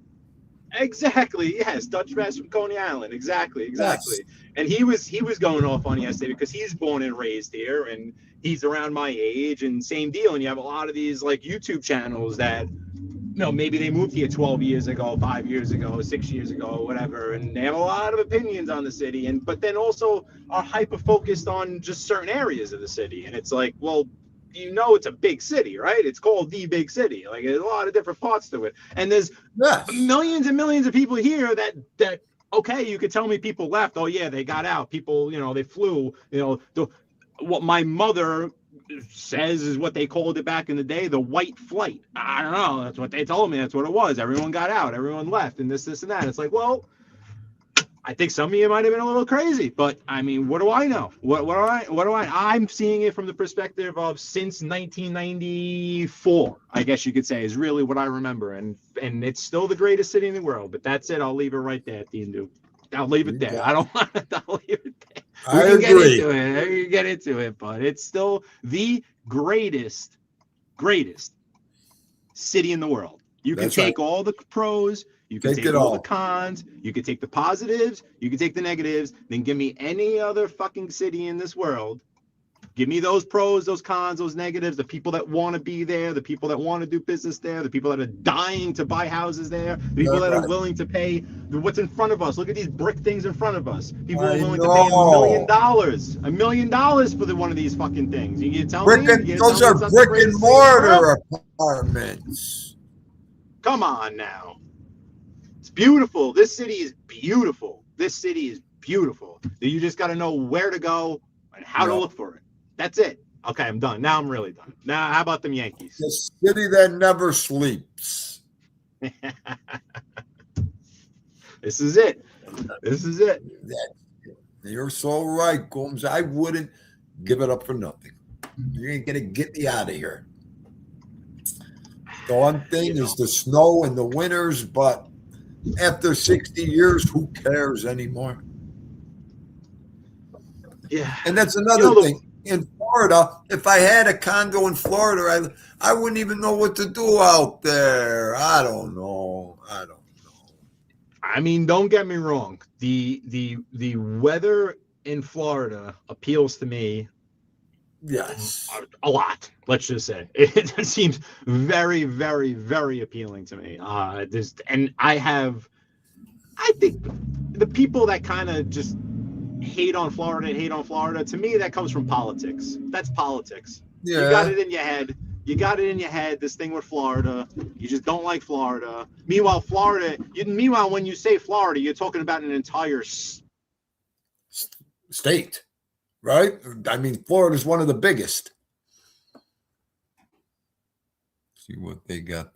Exactly. Yes, Dutch Maz from Coney Island. Exactly. Yes. And he was going off on yesterday because he's born and raised here, and he's around my age, and same deal. And you have a lot of these like YouTube channels that no, maybe they moved here 12 years ago, 5 years ago, 6 years ago, whatever, and they have a lot of opinions on the city, and but then also are hyper focused on just certain areas of the city, and it's like, well, it's a big city, right? It's called the big city. Like there's a lot of different parts to it, and there's Yes. millions and millions of people here that okay, you could tell me people left. Oh yeah, they got out. People, they flew. What my mother says is what they called it back in the day, the white flight. I don't know. That's what they told me. That's what it was. Everyone got out. Everyone left, and this, and that. It's like, well, I think some of you might have been a little crazy, but I mean, what do I know? What do I? I'm seeing it from the perspective of since 1994. I guess you could say is really what I remember, and it's still the greatest city in the world. But that's it. I'll leave it right there, Dean. I'll leave it there. I don't want to. I'll leave it there. I We can agree. get into it, but it's still the greatest city in the world. You can That's take right. all the pros, you can Take take it all all. the cons, you can take the positives, you can take the negatives, then give me any other fucking city in this world. Give me those pros, those cons, those negatives, the people that want to be there, the people that want to do business there, the people that are dying to buy houses there, the people That's that are right. willing to pay what's in front of us. Look at these brick things in front of us. People are I willing to pay know. $1 million for one of these fucking things. You can tell me? Those are brick and mortar apartments. Come on now. It's beautiful. This city is beautiful. You just got to know where to go and how to look for it. That's it. Okay, I'm done. Now I'm really done. Now, how about them Yankees? The city that never sleeps. This is it. You're so right, Combs. I wouldn't give it up for nothing. You ain't gonna get me out of here. The one thing is the snow and the winters, but after 60 years, who cares anymore? Yeah. And that's another thing. In Florida, if I had a condo in Florida, I wouldn't even know what to do out there. I don't know. I mean, don't get me wrong. The weather in Florida appeals to me. Yes. A lot. Let's just say it seems very, very, very appealing to me. And I think the people that kind of just hate on Florida. To me, that comes from politics. That's politics. Yeah. You got it in your head. This thing with Florida. You just don't like Florida. Meanwhile, when you say Florida, you're talking about an entire state, right? I mean, Florida is one of the biggest. See what they got.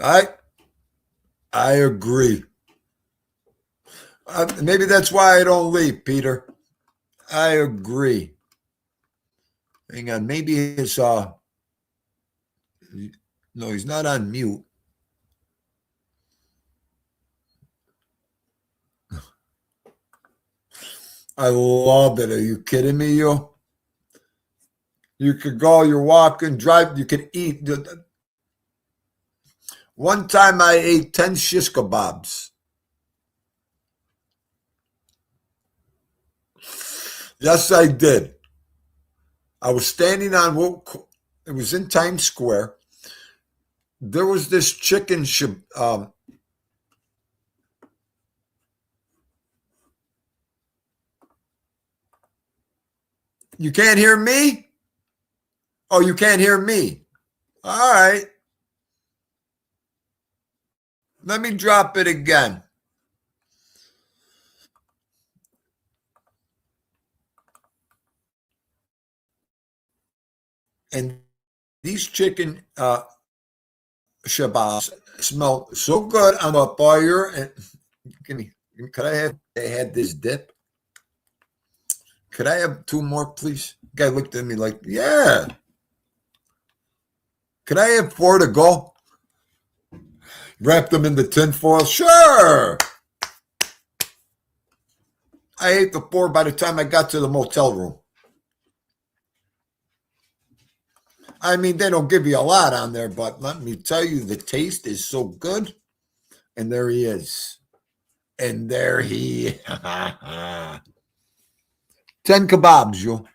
I agree. Maybe that's why I don't leave, Peter. I agree. Hang on, maybe it's no, he's not on mute. I love it. Are you kidding me, you? You could go, you're walking, drive, you could eat. One time I ate 10 shish kebabs. Yes, I did. I was standing on it was in Times Square. There was this chicken. You can't hear me? Oh, you can't hear me. All right. Let me drop it again. And these chicken shababs smell so good on a fire. And could I have? They had this dip. Could I have 2 more, please? Guy looked at me like, yeah. Could I have 4 to go? Wrap them in the tinfoil? Sure. I ate the 4 by the time I got to the motel room. I mean, they don't give you a lot on there, but let me tell you, the taste is so good. And there he is. 10 kebabs, yo.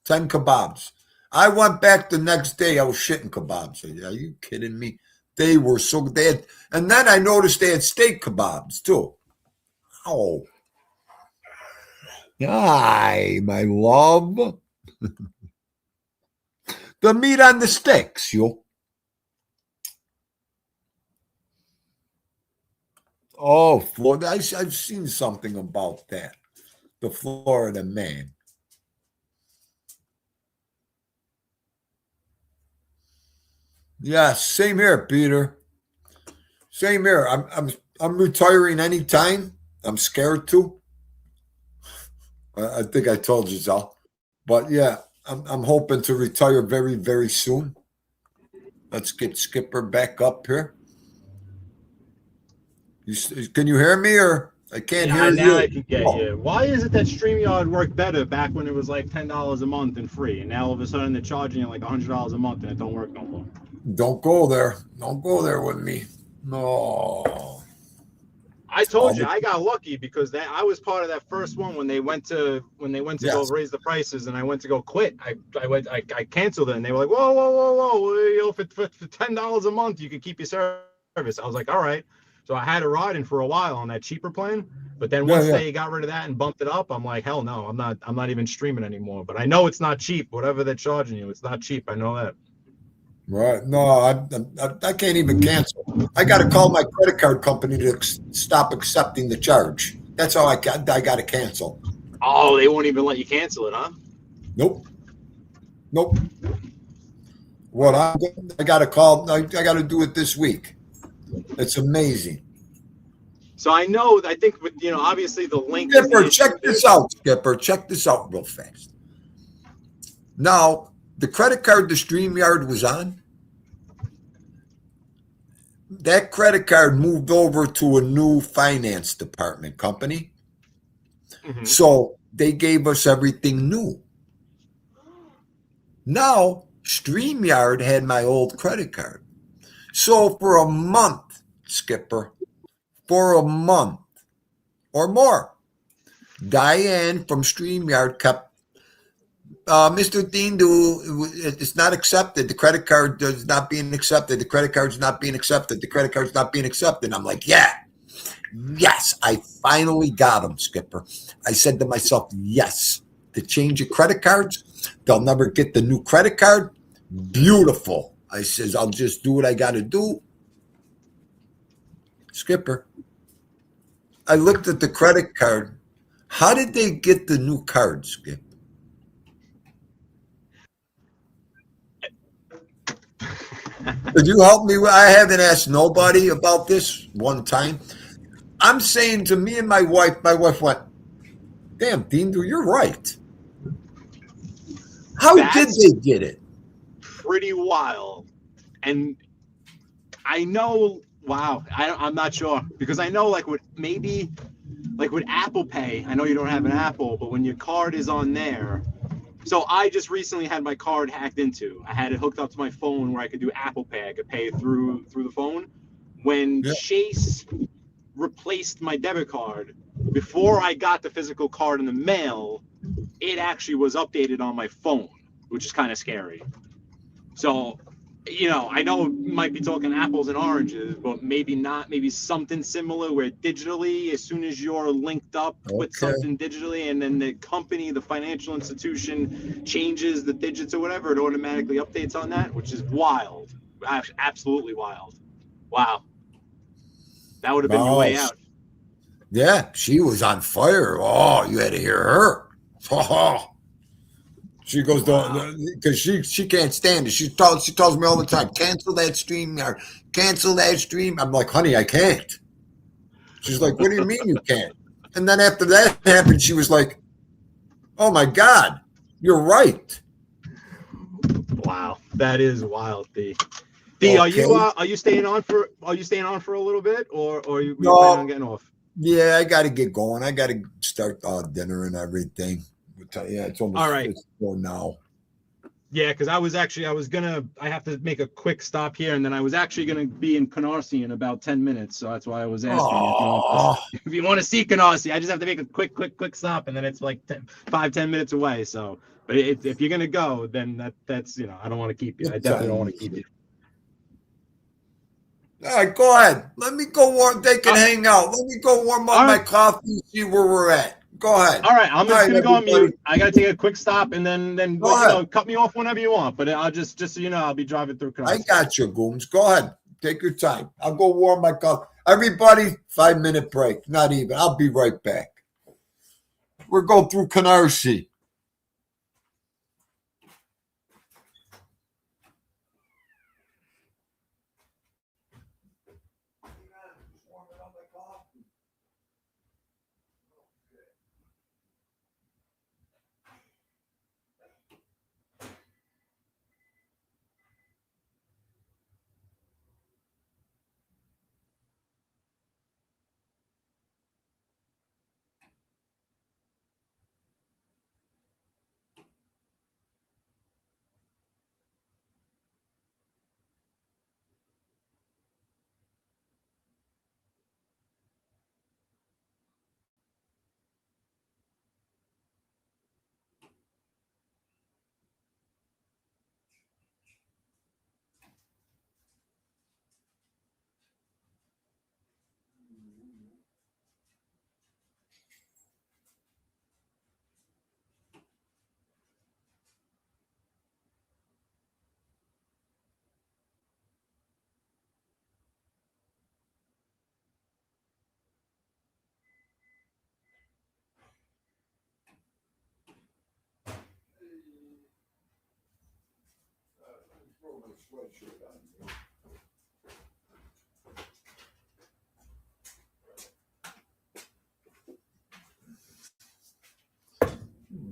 10 kebabs. I went back the next day. I was shitting kebabs. Are you kidding me? They were so they had, and then I noticed they had steak kebabs too. Oh, hi, my love. The meat on the sticks, yo. Oh, Florida. I've seen something about that. The Florida man. Yeah, same here, Peter. Same here. I'm retiring anytime. I'm scared to. I think I told you so. But yeah, I'm hoping to retire very, very soon. Let's get Skipper back up here. Can you hear me, or I can't hear now you? I can get you. Why is it that StreamYard worked better back when it was like $10 a month and free, and now all of a sudden they're charging you like $100 a month and it don't work no more? Don't go there. Don't go there with me. No. I told you I got lucky because I was part of that first one when they went to go raise the prices, and I went to go quit. I canceled it, and they were like, whoa, you know, for $10 a month you could keep your service. I was like, all right. So I had a ride in for a while on that cheaper plan, but then once they got rid of that and bumped it up, I'm like, hell no, I'm not even streaming anymore. But I know it's not cheap. Whatever they're charging you, it's not cheap. I know that. Right. No, I can't even cancel. I got to call my credit card company to stop accepting the charge. That's all I got to cancel. Oh, they won't even let you cancel it, huh? Nope. What I got to call. I got to do it this week. It's amazing. So I think, you know, obviously the link. Skipper, check this out, Skipper. Check this out real fast. Now, the credit card the StreamYard was on, that credit card moved over to a new finance department company. Mm-hmm. So they gave us everything new. Now, StreamYard had my old credit card. So for a month, Skipper, for a month or more, Diane from StreamYard kept, Mr. Dean, it's not accepted. The credit card is not being accepted. The credit card's not being accepted. The credit card's not being accepted. I'm like, yes, I finally got them, Skipper. I said to myself, yes, to change your credit cards, they'll never get the new credit card. Beautiful. I says, I'll just do what I got to do. Skipper, I looked at the credit card. How did they get the new card, Skip? Could you help me? I haven't asked nobody about this one time. I'm saying to me and my wife went, damn, Dean, you're right. How did they get it? Pretty wild. And I know, wow, I'm not sure. Because I know like with Apple Pay, I know you don't have an Apple, but when your card is on there, so I just recently had my card hacked into. I had it hooked up to my phone where I could do Apple Pay. I could pay through the phone. When Chase replaced my debit card, before I got the physical card in the mail, it actually was updated on my phone, which is kind of scary. So, you know, I know it might be talking apples and oranges, but maybe not. Maybe something similar where digitally, as soon as you're linked up with something digitally, and then the company, the financial institution changes the digits or whatever, it automatically updates on that, which is wild. Absolutely wild. Wow. That would have been your way out. Yeah, she was on fire. Oh, you had to hear her. Oh. She goes, because she can't stand it. She tells me all the time, cancel that stream. Cancel that stream. I'm like, honey, I can't. She's like, what do you mean you can't? And then after that happened, she was like, oh my God, you're right. Wow, that is wild, D. D, okay. Are you staying on for a little bit, or are you planning on getting off? Yeah, I got to get going. I got to start dinner and everything. Yeah, it's almost all right. It's 4 now. Yeah, because I have to make a quick stop here, and then I was actually gonna be in Canarsie in about 10 minutes, so that's why I was asking if you want to see Canarsie. I just have to make a quick stop, and then it's like 5-10 minutes away. So, But if you're gonna go, then that's I don't want to keep you. I definitely don't want to keep you. All right, go ahead. Let me go warm. They can hang out. Let me go warm up my coffee and see where we're at. Go ahead. All right, I'm just gonna go on everybody. mute. I gotta take a quick stop, and then cut me off whenever you want. But I'll just so you know, I'll be driving through. I got you, Gooms. Go ahead. Take your time. I'll go warm my coffee. Everybody, 5-minute break. Not even. I'll be right back. We're going through Canarsie.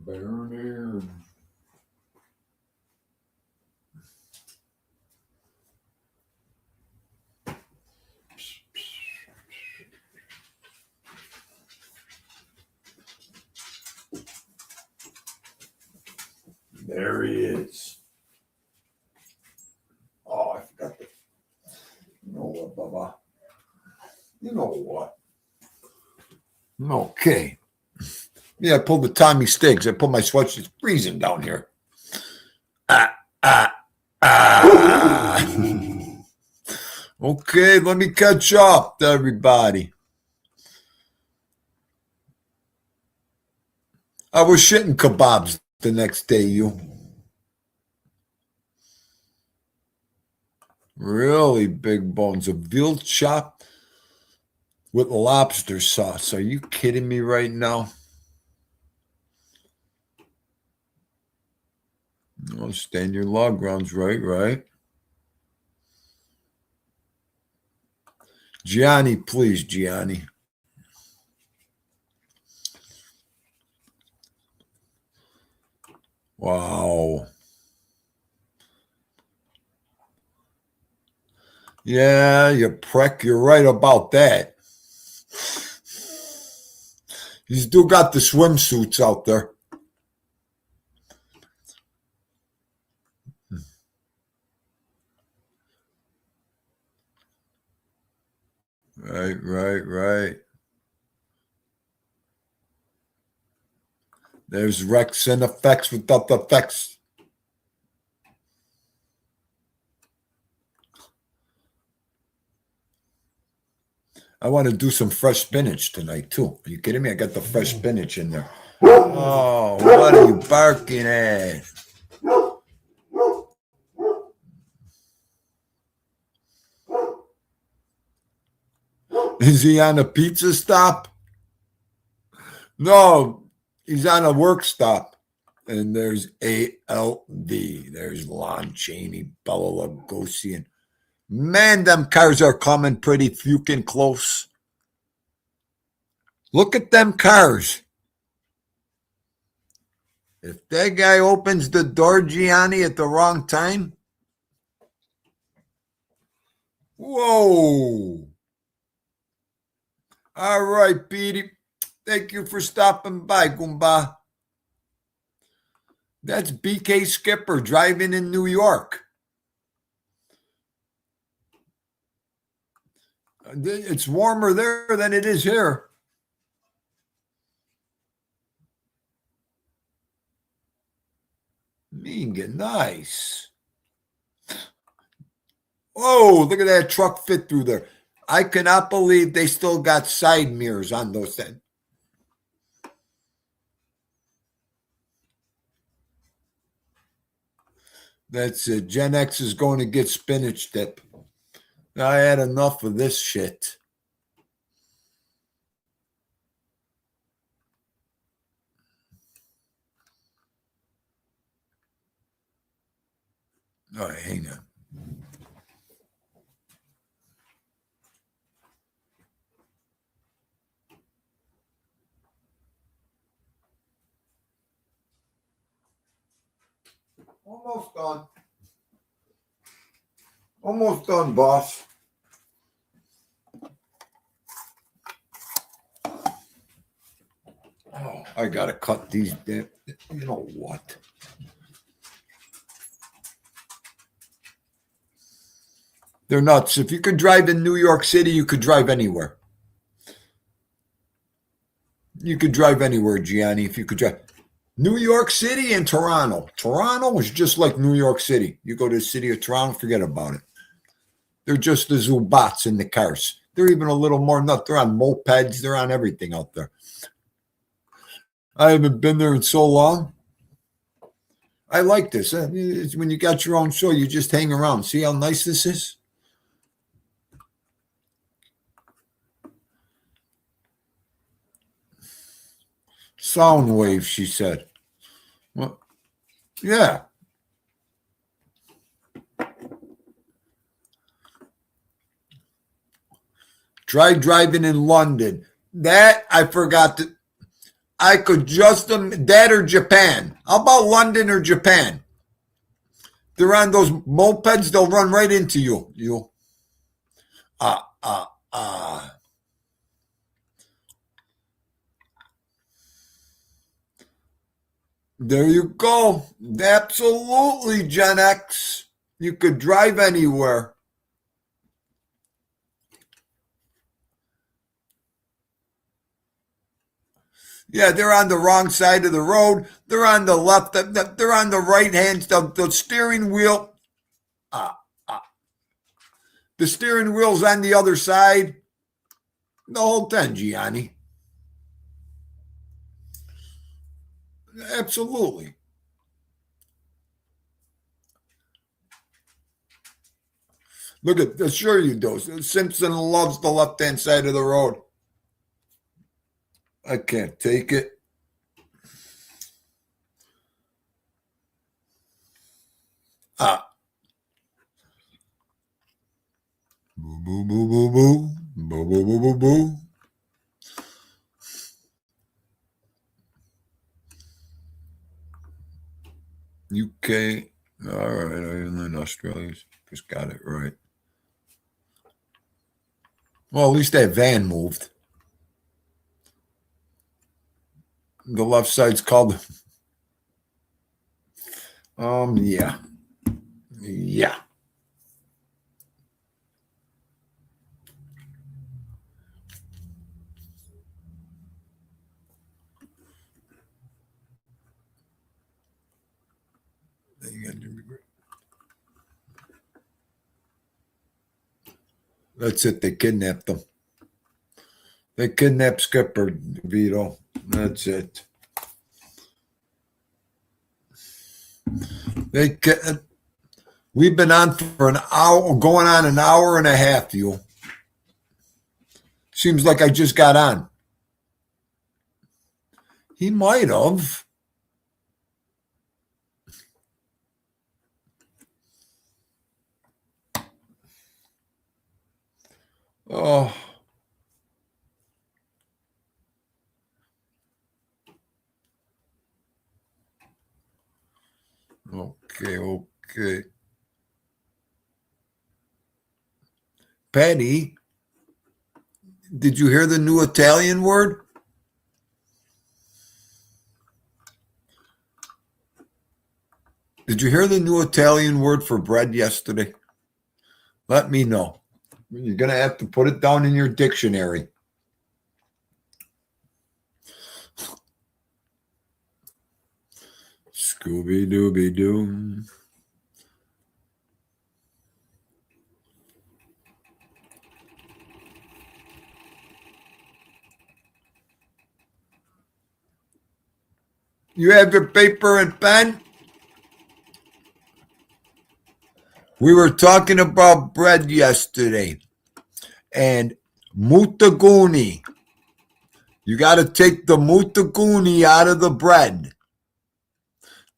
Burner. There he is. Oh, I forgot the. You know what, Bubba? You know what? Okay. Yeah, I pulled the Tommy Stiggs. I pulled my sweatshirt. It's freezing down here. Okay, let me catch up to everybody. I was shitting kebabs the next day, you. Really big bones. A veal chop with lobster sauce. Are you kidding me right now? Oh, stand your log grounds, right. Gianni, please, Gianni. Wow. Yeah, you prick. You're right about that. You still got the swimsuits out there. Right. There's Rex and effects without the effects. I want to do some fresh spinach tonight, too. Are you kidding me? I got the fresh spinach in there. Oh, what are you barking at? Is he on a pizza stop? No, he's on a work stop. And there's ALD. There's Lon Chaney, Bella Lugosi. And man, them cars are coming pretty fucking close. Look at them cars. If that guy opens the door, Gianni, at the wrong time. Whoa. All right, Petey. Thank you for stopping by, Goomba. That's BK Skipper driving in New York. It's warmer there than it is here. Michigan. Nice. Oh, look at that truck fit through there. I cannot believe they still got side mirrors on those things. That's it. Gen X is going to get spinach dip. I had enough of this shit. All right, hang on. Almost done. Almost done, boss. Oh, I gotta cut these. You know what? They're nuts. If you could drive in New York City, you could drive anywhere. You could drive anywhere, Gianni, if you could drive. New York City and Toronto. Toronto is just like New York City. You go to the city of Toronto, forget about it. They're just the Zubats in the cars. They're even a little more nuts. They're on mopeds. They're on everything out there. I haven't been there in so long. I like this. It's when you got your own show, you just hang around. See how nice this is? Sound wave, she said. Well, yeah. Try driving in London. That I forgot to. I could just that or Japan. How about London or Japan? They're on those mopeds. They'll run right into you. There you go. Absolutely, Gen X. You could drive anywhere. Yeah, they're on the wrong side of the road. They're on the left. They're on the right hand. The steering wheel. The steering wheel's on the other side. The whole thing, Gianni. Absolutely. Look at this. Sure you do. Simpson loves the left-hand side of the road. I can't take it. Boo, boo, boo, boo, boo. Boo, boo, boo, boo, boo. UK. All right. Ireland, Australia. Just got it right. Well, at least that van moved. The left side's called. Yeah. Yeah. That's it. They kidnapped them. They kidnapped Skipper, Vito. That's it. We've been on for an hour, going on an hour and a half, you. Seems like I just got on. He might have. Oh. Okay. Patty, did you hear the new Italian word? Did you hear the new Italian word for bread yesterday? Let me know. You're going to have to put it down in your dictionary. Scooby-Dooby-Doo. You have your paper and pen? We were talking about bread yesterday. And mutaguni. You got to take the mutaguni out of the bread.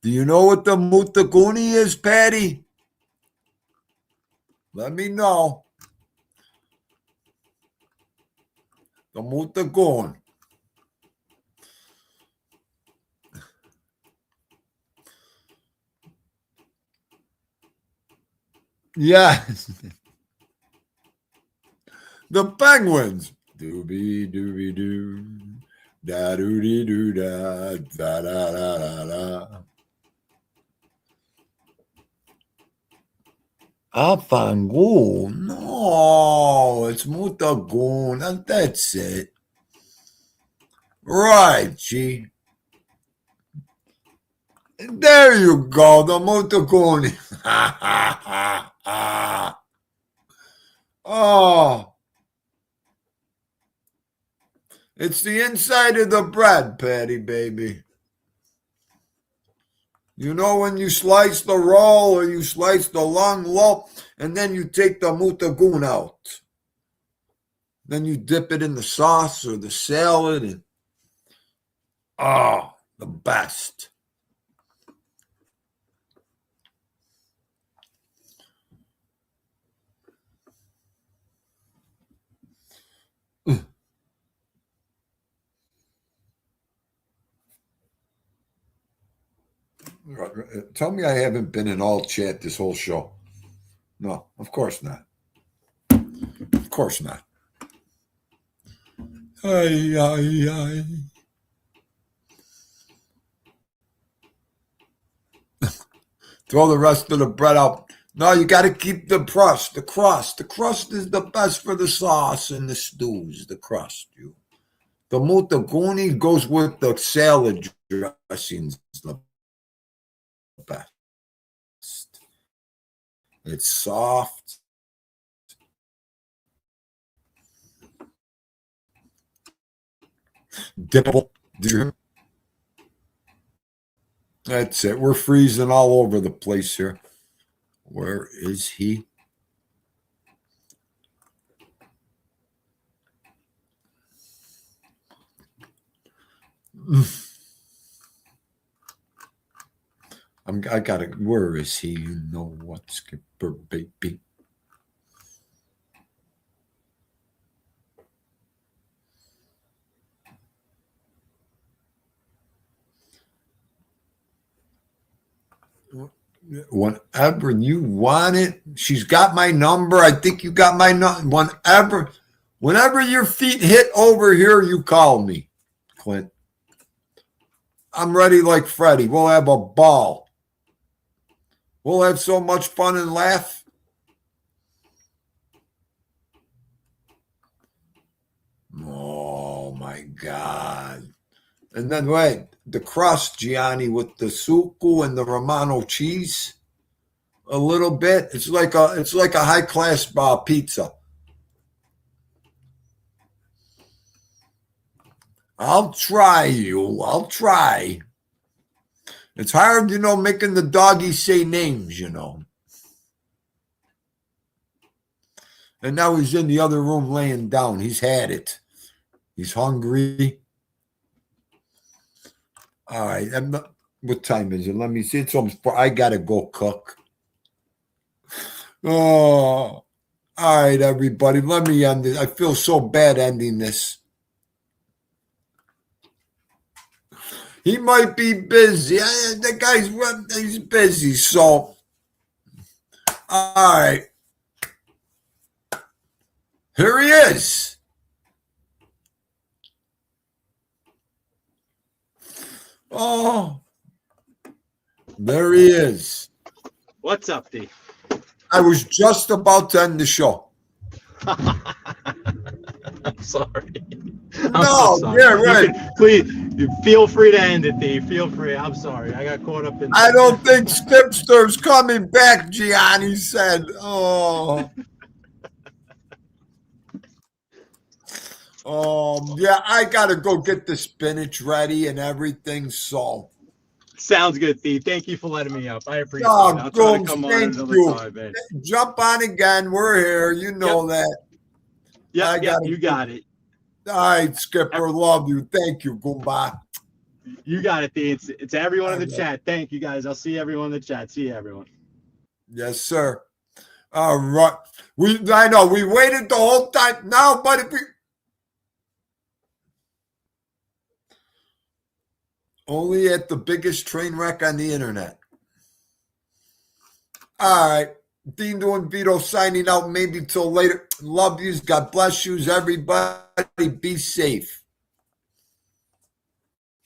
Do you know what the mutaguni is, Patty? Let me know. The mutagun. Yes. The penguins. Doobie doobie doo. Da doodie doo da. Da da da da da. Afangun. No, it's mutagun. And that's it. Right, G. There you go, the mutagun. Ha ha ha ha. Oh. It's the inside of the bread, Patty, baby. You know when you slice the roll or you slice the long loaf, and then you take the mutagun out. Then you dip it in the sauce or the salad, and the best. Tell me I haven't been in all chat this whole show. No, of course not. Of course not. Ay, ay, ay. Throw the rest of the bread out. No, you got to keep the crust. The crust. The crust is the best for the sauce and the stews. The crust. The mutaguni goes with the salad dressings. The best. It's soft. Dippable. That's it. We're freezing all over the place here. Where is he? I gotta. Where is he? You know what, Skipper baby? Whenever you want it, she's got my number. I think you got my number. Whenever your feet hit over here, you call me, Clint. I'm ready like Freddie. We'll have a ball. We'll have so much fun and laugh. Oh, my God. And then, wait, the crust, Gianni, with the suku and the Romano cheese, a little bit. It's like a high-class pizza. I'll try you. I'll try. It's hard, making the doggies say names, And now he's in the other room laying down. He's had it. He's hungry. All right. What time is it? Let me see. It's almost 4. I got to go cook. Oh, all right, everybody. Let me end it. I feel so bad ending this. He might be busy. The he's busy. So, all right. Here he is. Oh, there he is. What's up, D? I was just about to end the show. I'm sorry. No, so sorry. Yeah, right. Feel free to end it, D. Feel free. I'm sorry. I got caught up in. I don't think Skipster's coming back, Gianni said. Oh. Yeah, I gotta go get the spinach ready and everything. So Sounds good, D. Thank you for letting me up. I appreciate it. oh, I'll try to Gooms, come on thank another you. time, man. Jump on again. We're here. You know that. Yep, you got it. All right, Skipper. Love you. Thank you. Goodbye. You got it, D. It's everyone in the chat. Thank you, guys. I'll see everyone in the chat. See you, everyone. Yes, sir. All right. I know we waited the whole time. Now, but if we only at the biggest train wreck on the internet. All right. Dean doing Vito signing out maybe till later. Love yous. God bless yous, everybody. Be safe.